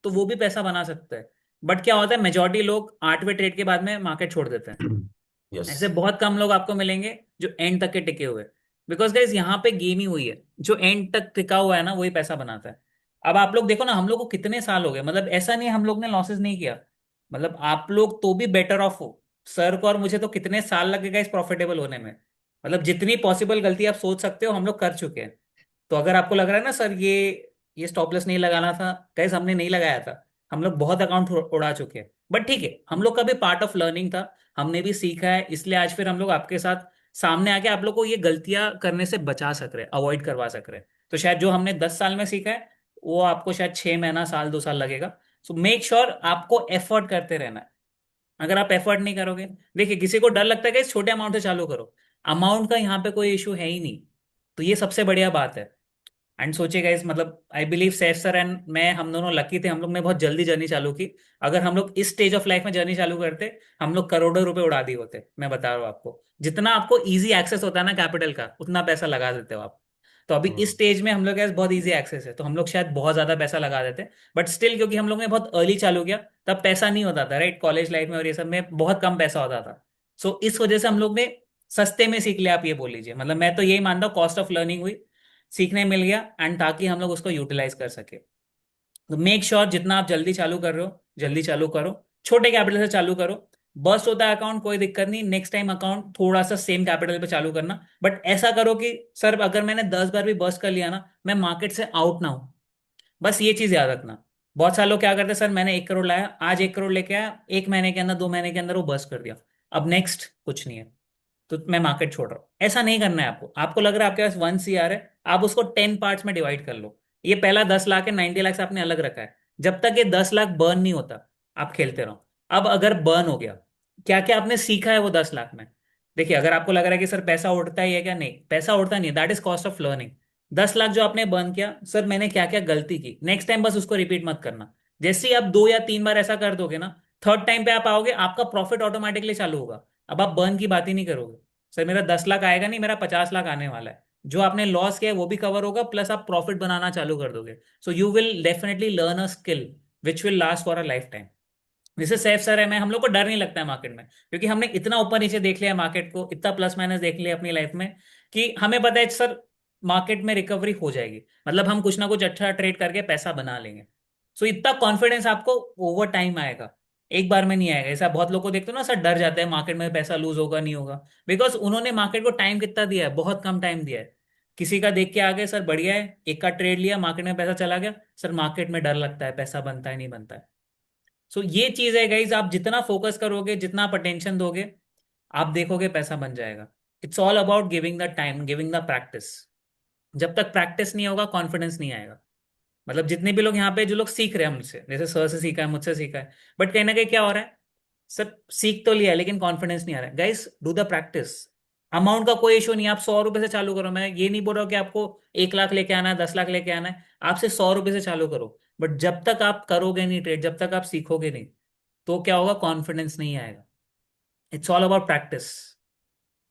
तो वो भी पैसा बना सकता है। बट क्या होता है, मेजोरिटी लोग 8वें ट्रेड के बाद में मार्केट छोड़ देते हैं। यस। ऐसे बहुत कम लोग आपको मिलेंगे जो एंड तक के टिके हुए। बिकॉज गाइस यहाँ पे गेम ही हुई है, जो एंड तक टिका हुआ है ना वही पैसा बनाता है। अब आप लोग देखो ना, हम लोग को कितने साल हो गए, मतलब ऐसा नहीं हम लोग ने लॉसेस नहीं किया। मतलब आप लोग तो भी बेटर ऑफ हो। सर को और मुझे तो कितने साल लगेगा इस प्रॉफिटेबल होने में। मतलब जितनी पॉसिबल गलती आप सोच सकते हो हम लोग कर चुके हैं। तो अगर आपको लग रहा है ना सर ये स्टॉप लॉस नहीं लगाना था, गाइस हमने नहीं लगाया था। हम लोग बहुत अकाउंट उड़ा चुके हैं, बट ठीक है, हम लोग का भी पार्ट ऑफ लर्निंग था। हमने भी सीखा है, इसलिए आज फिर हम लोग आपके साथ सामने आके आप लोग को ये गलतियां करने से बचा सक रहे हैं, अवॉइड करवा सक रहे हैं। तो शायद जो हमने 10 साल में सीखा है वो आपको शायद 6 महीना, साल, 2 साल लगेगा। सो मेक श्योर आपको एफर्ट करते रहना है। अगर आप एफर्ट नहीं करोगे, देखिए किसी को डर लगता है कि इस छोटे अमाउंट से चालू करो। अमाउंट का यहाँ पे कोई इशू है ही नहीं। तो ये सबसे बढ़िया बात है। एंड सोचिएगा इस, मतलब I believe Saif sir and मैं, हम दोनों लकी थे, हम लोग ने बहुत जल्दी जर्नी चालू की। अगर हम लोग इस स्टेज ऑफ लाइफ में जर्नी चालू करते, हम लोग करोड़ों रुपए उड़ा दिए होते। मैं बता रहा हूँ आपको, जितना आपको इजी एक्सेस होता है ना कैपिटल का, उतना पैसा लगा देते हो आप। तो अभी इस हम्म। स्टेज में हम लोग के पास बहुत इजी एक्सेस है, तो हम लोग शायद बहुत ज्यादा पैसा लगा देते। बट स्टिल क्योंकि हम लोग ने बहुत अर्ली चालू किया, तब पैसा नहीं होता था, राइट, कॉलेज लाइफ में और ये सब में बहुत कम पैसा होता था। सो इस वजह से हम लोग ने सस्ते में सीख लिया, आप ये बोल लीजिए। मतलब मैं तो यही मानता हूँ, कॉस्ट ऑफ लर्निंग हुई, सीखने मिल गया, एंड ताकि हम लोग उसको यूटिलाइज कर सके। तो मेक श्योर जितना आप जल्दी चालू कर रहे हो जल्दी चालू करो। छोटे कैपिटल से चालू करो। बस्ट होता है अकाउंट, कोई दिक्कत नहीं, नेक्स्ट टाइम अकाउंट थोड़ा सा सेम कैपिटल पे चालू करना। बट ऐसा करो कि सर अगर मैंने 10 बार भी बस्ट कर लिया ना, मैं मार्केट से आउट ना हूं। बस ये चीज याद रखना। बहुत सारे लोग क्या करते हैं, सर मैंने 1 करोड़ लाया, आज 1 करोड़ लेके आया, 1 महीने के अंदर, 2 महीने के अंदर वो बस्ट कर दिया, अब नेक्स्ट कुछ नहीं है, तो मैं मार्केट छोड़ रहा हूँ। ऐसा नहीं करना है आपको। आपको लग रहा है आपके पास 1 CR है, आप उसको 10 पार्ट्स में डिवाइड कर लो। ये पहला 10 लाख है, 90 लाख आपने अलग रखा है। जब तक ये 10 लाख बर्न नहीं होता, आप खेलते रहो। अब अगर बर्न हो गया, क्या क्या आपने सीखा है वो 10 लाख में। देखिए अगर आपको लग रहा है कि सर पैसा उड़ता ही है क्या, नहीं, पैसा उड़ता नहीं है, that is cost of learning. 10 lakh जो आपने बर्न किया, सर मैंने क्या क्या गलती की, नेक्स्ट टाइम बस उसको रिपीट मत करना। जैसे ही आप 2 या 3 बार ऐसा कर दोगे ना, थर्ड टाइम पे आप आओगे, आपका प्रॉफिट ऑटोमेटिकली चालू होगा। अब आप बर्न की बात ही नहीं करोगे। सर मेरा 10 लाख आएगा नहीं, मेरा 50 लाख आने वाला है, जो आपने लॉस किया है वो भी कवर होगा, प्लस आप प्रॉफिट बनाना चालू कर दोगे। So you will definitely learn a skill which will last for a life time. जैसे सैफ सर है, मैं, हम लोग को डर नहीं लगता है मार्केट में, क्योंकि हमने इतना ऊपर नीचे देख लिया है मार्केट को, इतना प्लस माइनस देख लिया अपनी लाइफ में, कि हमें पता है सर मार्केट में रिकवरी हो जाएगी। मतलब हम कुछ ना कुछ अच्छा ट्रेड करके पैसा बना लेंगे। सो इतना कॉन्फिडेंस आपको ओवर टाइम आएगा, एक बार में नहीं आएगा। ऐसा बहुत लोग को देखते हो ना सर, डर जाते हैं मार्केट में पैसा लूज होगा नहीं होगा। बिकॉज उन्होंने मार्केट को टाइम कितना दिया है, बहुत कम टाइम दिया है। किसी का देख के आ गए, सर बढ़िया है, एक का ट्रेड लिया, मार्केट में पैसा चला गया, सर मार्केट में डर लगता है, पैसा बनता है नहीं बनता है। सो ये चीज है गाइज, आप जितना फोकस करोगे, जितना आप अटेंशन दोगे, आप देखोगे पैसा बन जाएगा। It's all about giving the time, giving the practice. जब तक प्रैक्टिस नहीं होगा कॉन्फिडेंस नहीं आएगा। मतलब जितने भी लोग यहाँ पे, जो लोग सीख रहे हैं मुझसे, जैसे सर से सीखा है, मुझसे सीखा है, बट कहीं ना कहीं क्या हो रहा है, सर सीख तो लिया है लेकिन कॉन्फिडेंस नहीं आ रहा है। Guys do the practice. Amount का कोई इशू नहीं, आप 100 रुपए से चालू करो। मैं ये नहीं बोल रहा हूँ कि आपको 1 लाख लेके आना है, 10 लाख लेके आना है, आपसे 100 रुपए से चालू करो। बट जब तक आप करोगे नहीं ट्रेड, जब तक आप सीखोगे नहीं, तो क्या होगा, कॉन्फिडेंस नहीं आएगा। It's all about practice.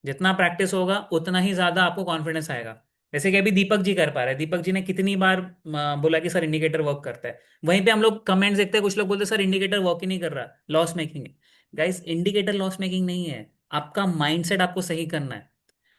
जितना प्रैक्टिस होगा उतना ही ज्यादा आपको कॉन्फिडेंस आएगा। जैसे कि अभी दीपक जी कर पा रहे हैं, दीपक जी ने कितनी बार बोला कि सर इंडिकेटर वर्क करता है। वहीं पे हम लोग कमेंट्स देखते हैं, कुछ लोग बोलते हैं सर इंडिकेटर वर्क ही नहीं कर रहा, लॉस मेकिंग है। गाइस इंडिकेटर लॉस मेकिंग नहीं है, आपका माइंडसेट आपको सही करना है।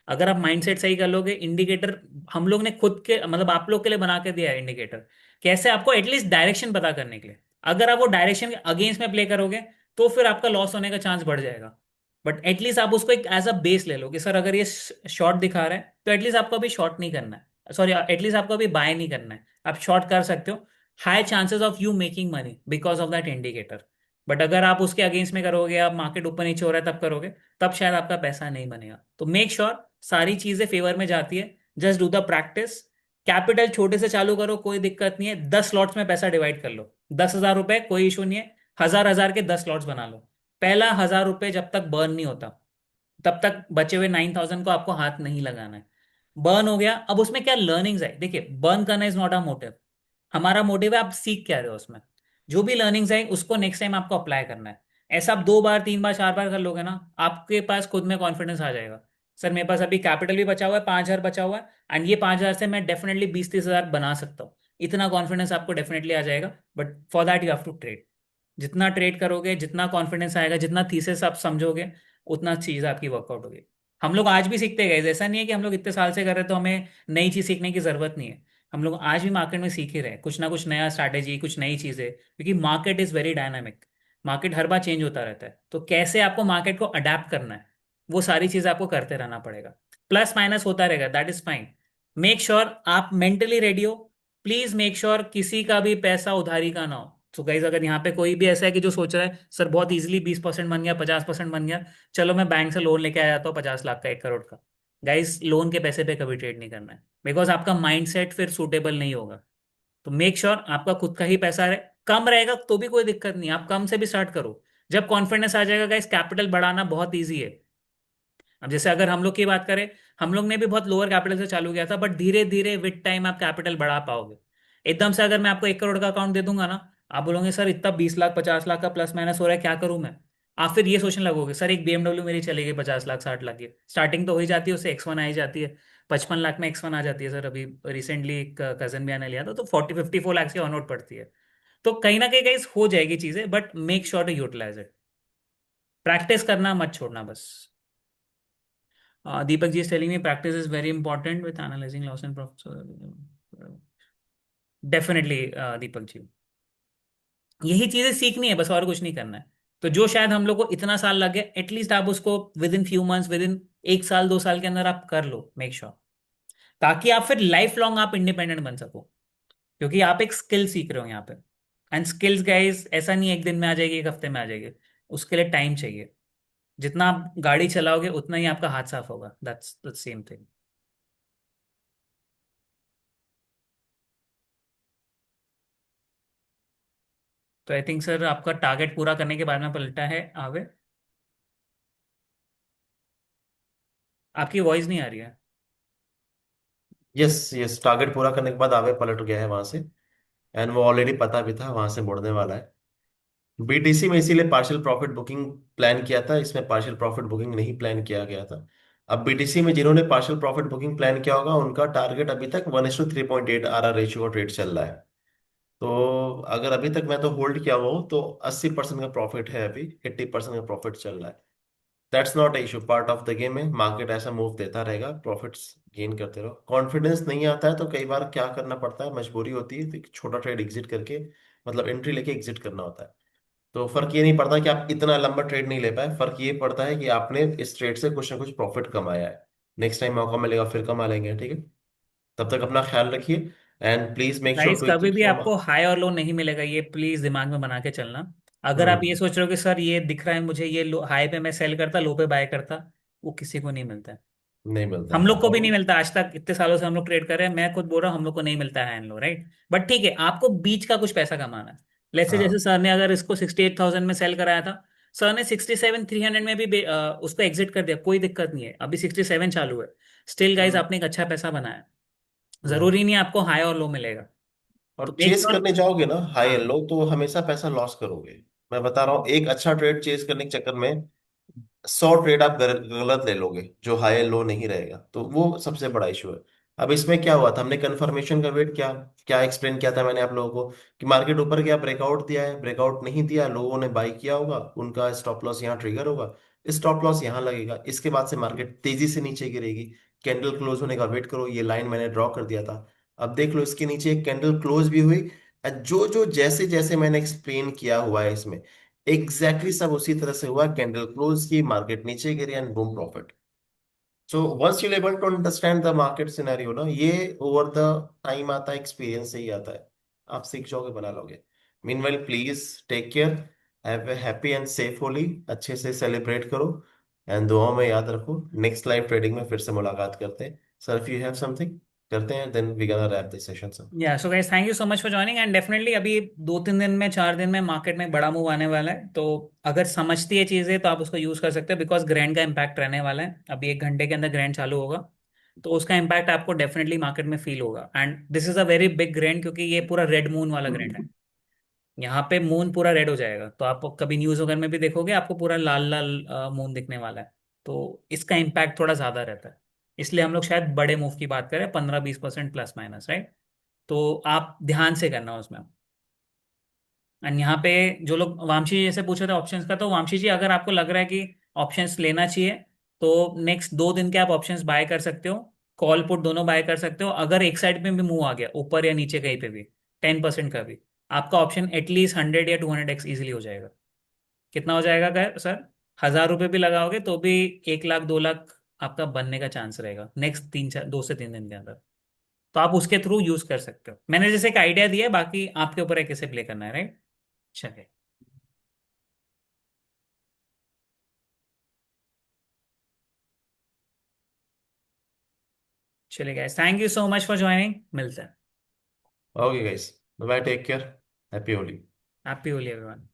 अगर आप माइंडसेट सही कर लोगे, इंडिकेटर हम लोग ने खुद के, मतलब आप लोग के लिए बना के दिया है इंडिकेटर। कैसे, आपको एटलीस्ट डायरेक्शन पता करने के लिए। अगर आप वो डायरेक्शन के अगेंस्ट में प्ले करोगे, तो फिर आपका लॉस होने का चांस बढ़ जाएगा। बट एटलीस्ट आप उसको एक एज अ बेस ले लो कि सर अगर ये शॉर्ट दिखा रहा है, तो एटलीस्ट आपको अभी शॉर्ट नहीं करना है, सॉरी एटलीस्ट आपको अभी बाय नहीं करना है, आप शॉर्ट कर सकते हो। High chances of you making money because of that indicator. But अगर आप उसके अगेंस्ट में करोगे, आप मार्केट ऊपर नीचे हो रहा है तब करोगे, तब शायद आपका पैसा नहीं बनेगा। तो मेक श्योर सारी चीजें फेवर में जाती है। Just do the practice. Capital छोटे से चालू करो, कोई दिक्कत नहीं है, 10 स्लॉट्स में पैसा डिवाइड कर लो। 10,000 रुपए कोई इशू नहीं है, हजार हजार के 10 स्लॉट्स बना लो। पहला 1,000 रुपए जब तक बर्न नहीं होता, तब तक बचे हुए 9,000 को आपको हाथ नहीं लगाना है। बर्न हो गया, अब उसमें क्या लर्निंग्स है, देखिए बर्न करना इज नॉट अ मोटिव। हमारा मोटिव है आप सीख क्या रहे हो उसमें। जो भी लर्निंग्स है उसको नेक्स्ट टाइम आपको अप्लाई करना है। ऐसा आप 2 बार 3 बार 4 बार कर लोगे ना, आपके पास खुद में कॉन्फिडेंस आ जाएगा। सर मेरे पास अभी कैपिटल भी बचा हुआ है, 5,000 बचा हुआ है, एंड ये 5,000 से मैं डेफिनेटली 20-30 हजार बना सकता हूँ। इतना कॉन्फिडेंस आपको डेफिनेटली आ जाएगा, but for that you have to trade. जितना ट्रेड करोगे, जितना कॉन्फिडेंस आएगा, जितना थीसिस आप समझोगे, उतना चीज आपकी वर्कआउट होगी। हम लोग आज भी सीखते गए, ऐसा नहीं है कि हम लोग इतने साल से कर रहे तो हमें नई चीज सीखने की जरूरत नहीं है। हम लोग आज भी मार्केट में सीख ही रहे हैं कुछ ना कुछ नया स्ट्रैटेजी, कुछ नई चीजें, क्योंकि market is very dynamic. Market her bar change होता रहता है, तो कैसे आपको मार्केट को अडेप्ट करना है, वो सारी चीजें आपको करते रहना पड़ेगा। प्लस माइनस होता रहेगा, that is fine. Make sure आप मेंटली रेडी हो। प्लीज मेक श्योर किसी का भी पैसा उधारी का ना हो। तो गाइज अगर यहाँ पे कोई भी ऐसा है कि जो सोच रहा है सर बहुत इजीली 20% बन गया, 50% बन गया, चलो मैं बैंक से लोन लेके आ जाता हूँ 50 लाख का, 1 करोड़ का। गाइज लोन के पैसे पे कभी ट्रेड नहीं करना है, बिकॉज आपका माइंडसेट फिर सूटेबल नहीं होगा। तो मेक श्योर आपका खुद का ही पैसा रहे। कम रहेगा तो भी कोई दिक्कत नहीं, आप कम से भी स्टार्ट करो। जब कॉन्फिडेंस आ जाएगा गाइज, कैपिटल बढ़ाना बहुत ईजी है। अब जैसे अगर हम लोग की बात करें, हम लोग ने भी बहुत लोअर कैपिटल से चालू किया था, बट धीरे धीरे विद टाइम आप कैपिटल बढ़ा पाओगे। एकदम से अगर मैं आपको 1 करोड़ का अकाउंट दे दूंगा ना, आप बोलोगे सर इतना 20 लाख 50 लाख का प्लस माइनस हो रहा है, क्या करूं मैं। आप फिर ये सोचने लगोगे सर एक BMW मेरी चलेगी 50 लाख 60 लाख की, स्टार्टिंग तो हो ही जाती है, उससे X1 आ ही जाती है। 55 लाख में X1 आ जाती है सर। अभी रिसेंटली एक कजन भी आने लिया था, तो 54 लाख की ऑन रोड पड़ती है। तो कहीं ना कहीं गाइस हो जाएगी चीजें, but make sure to utilize it. Practice करना मत छोड़ना बस। Deepak ji is telling me practice is very important with analyzing loss and profit. So, definitely, Deepak ji, यही चीजें सीखनी है बस, और कुछ नहीं करना है। तो जो शायद हम लोग को इतना साल लगे, एटलीस्ट आप उसको with in few months, with in 1 साल 2 साल के अंदर आप कर लो, मेक श्योर। ताकि आप फिर लाइफ लॉन्ग आप इंडिपेंडेंट बन सको, क्योंकि आप एक स्किल सीख रहे हो यहाँ पे। एंड स्किल्स गाइज ऐसा नहीं है एक दिन में आ जाएगी, एक हफ्ते में आ जाएगी। उसके लिए टाइम चाहिए। जितना आप गाड़ी चलाओगे उतना ही आपका हाथ साफ होगा, दैट्स द सेम थिंग। तो आई थिंक सर आपका टारगेट पूरा करने के बाद में पलटा है आगे। आपकी वॉइस नहीं आ रही है। यस यस, टारगेट पूरा करने के बाद आगे पलट गया है वहां से। एंड वो ऑलरेडी पता भी था वहां से मुड़ने वाला है। बीटीसी में इसीलिए पार्शियल प्रॉफिट बुकिंग प्लान किया था, इसमें पार्शियल प्रॉफिट बुकिंग नहीं प्लान किया गया था। अब बीटीसी में जिन्होंने पार्शियल प्रॉफिट बुकिंग प्लान किया होगा उनका टारगेट अभी तक 1:3.8 RR रेशियो का ट्रेड चल रहा है। तो अगर अभी तक मैं तो होल्ड किया हुआ हूँ तो 80% का प्रॉफिट है, अभी 80% का प्रॉफिट चल रहा है। That's not issue, part of the game है, मार्केट ऐसा मूव देता रहेगा, प्रॉफिट्स गेन करते रहो। कॉन्फिडेंस नहीं आता है तो कई बार क्या करना पड़ता है, मजबूरी होती है, तो एक छोटा ट्रेड एग्जिट करके, मतलब एंट्री लेके एग्जिट करना होता है। तो फर्क ये नहीं पड़ता कि आप इतना लंबा ट्रेड नहीं ले पाए, फर्क ये पड़ता है कि आपने इस ट्रेड से कुछ ना कुछ प्रॉफिट कमाया है। नेक्स्ट टाइम मौका मिलेगा फिर कमा लेंगे, ठीक है। तब तक अपना ख्याल रखिए and please make sure guys to कभी एग्जिट भी फ्रॉम। आपको हाई और लो नहीं मिलेगा, ये प्लीज दिमाग में बना के चलना। अगर आप ये हम्म। सोच रहे हो कि सर ये दिख रहा है मुझे, ये लो हाई पे मैं सेल करता, लो पे बाय करता, वो किसी को नहीं मिलता है। नहीं मिलता हम है लोग को भी और। नहीं मिलता, आज तक इतने सालों से हम लोग ट्रेड कर रहे हैं, मैं खुद बोल रहा हूँ हम लोग को नहीं मिलता है इन लो, राइट। बट ठीक है, आपको बीच का कुछ पैसा कमाना है। जैसे जैसे हाँ। सर ने अगर इसको 68,000 में सेल कराया था, सर ने 67,300 में भी उसको एग्जिट कर दिया, कोई दिक्कत नहीं है, अभी 67 चालू है। स्टिल गाइज हम्म। आपने एक अच्छा पैसा बनाया। हम्म। जरूरी नहीं है आपको हाई और लो मिलेगा। तो और मेक चेस श्योर। करने जाओगे ना हाई एंड हाँ। लो तो हमेशा पैसा लॉस करोगे। मैं बता रहा हूँ, एक अच्छा ट्रेड चेस करने के चक्कर में 100 ट्रेड आप गलत ले लोगे जो हाई एंड लो नहीं रहेगा, तो वो सबसे बड़ा इशू है। अब इसमें क्या हुआ था, हमने कंफर्मेशन का वेट किया, क्या एक्सप्लेन किया था मैंने आप लोगों को कि मार्केट ऊपर गया, ब्रेकआउट दिया है, ब्रेकआउट नहीं दिया, लोगों ने बाई किया होगा, उनका स्टॉप लॉस यहाँ ट्रिगर होगा, स्टॉप लॉस यहाँ लगेगा, इसके बाद से मार्केट तेजी से नीचे गिरेगी। कैंडल क्लोज होने का वेट करो, ये लाइन मैंने ड्रॉ कर दिया था। अब देख लो इसके नीचे एक कैंडल क्लोज भी हुई। जो जो जैसे जैसे मैंने एक्सप्लेन किया हुआ है इसमें सब उसी तरह से हुआ, कैंडल क्लोज की, मार्केट नीचे गिरी and boom profit. So once you able to understand the market scenario ना, ये ओवर द टाइम आता है, एक्सपीरियंस से ही आता है, आप सीख जाओगे, बना लोगे। Meanwhile please take care, have a happy and safe Holi, अच्छे से सेलिब्रेट करो एंड दुआओं में याद रखो। नेक्स्ट लाइव ट्रेडिंग में फिर से मुलाकात करते हैं। Sir if you have something करते हैं, then we gonna wrap this session sir. Yeah so guys thank you so much for joining, and definitely अभी 2-3 दिन में, 4 दिन में मार्केट में बड़ा मूव आने वाला है। तो अगर समझती है चीज़ें तो आप उसको यूज़ कर सकते हो, बिकॉज ग्रैंड का इम्पैक्ट रहने वाला है। अभी 1 घंटे के अंदर ग्रैंड चालू होगा, तो उसका इम्पैक्ट आपको डेफिनेटली मार्केट में फील होगा। And this is a very big grand, क्योंकि ये पूरा रेड मून वाला ग्रैंड है। यहाँ पे मून पूरा रेड हो जाएगा, तो आप कभी न्यूज़ वगैरह में भी देखोगे आपको पूरा लाल लाल मून दिखने वाला है। तो इसका इम्पैक्ट थोड़ा ज़्यादा रहता है। इसलिए हम लोग शायद बड़े मूव की बात करें, 15-20% प्लस माइनस, राइट। तो आप ध्यान से करना उसमें। एंड यहाँ पे जो लोग वामशी जी जैसे पूछ रहे थे ऑप्शंस का, तो वामशी जी अगर आपको लग रहा है कि ऑप्शंस लेना चाहिए, तो नेक्स्ट 2 दिन के आप ऑप्शंस बाय कर सकते हो। कॉल पुट दोनों बाय कर सकते हो। अगर एक साइड में भी मूव आ गया ऊपर या नीचे कहीं पे भी 10% का भी, आपका ऑप्शन एटलीस्ट 100 या 200x इजिली हो जाएगा। कितना हो जाएगा सर? 1000 रुपये भी लगाओगे तो भी 1 लाख 2 लाख आपका बनने का चांस रहेगा नेक्स्ट 2 से 3 दिन के अंदर। तो आप उसके थ्रू यूज कर सकते हो। मैंने जैसे एक आइडिया दिया है, बाकी आपके ऊपर है कैसे प्ले करना है, राइट? चलिए। चलिए guys, thank you so much for joining. मिलते हैं। Okay guys, bye, take care, happy Holi. Happy Holi everyone.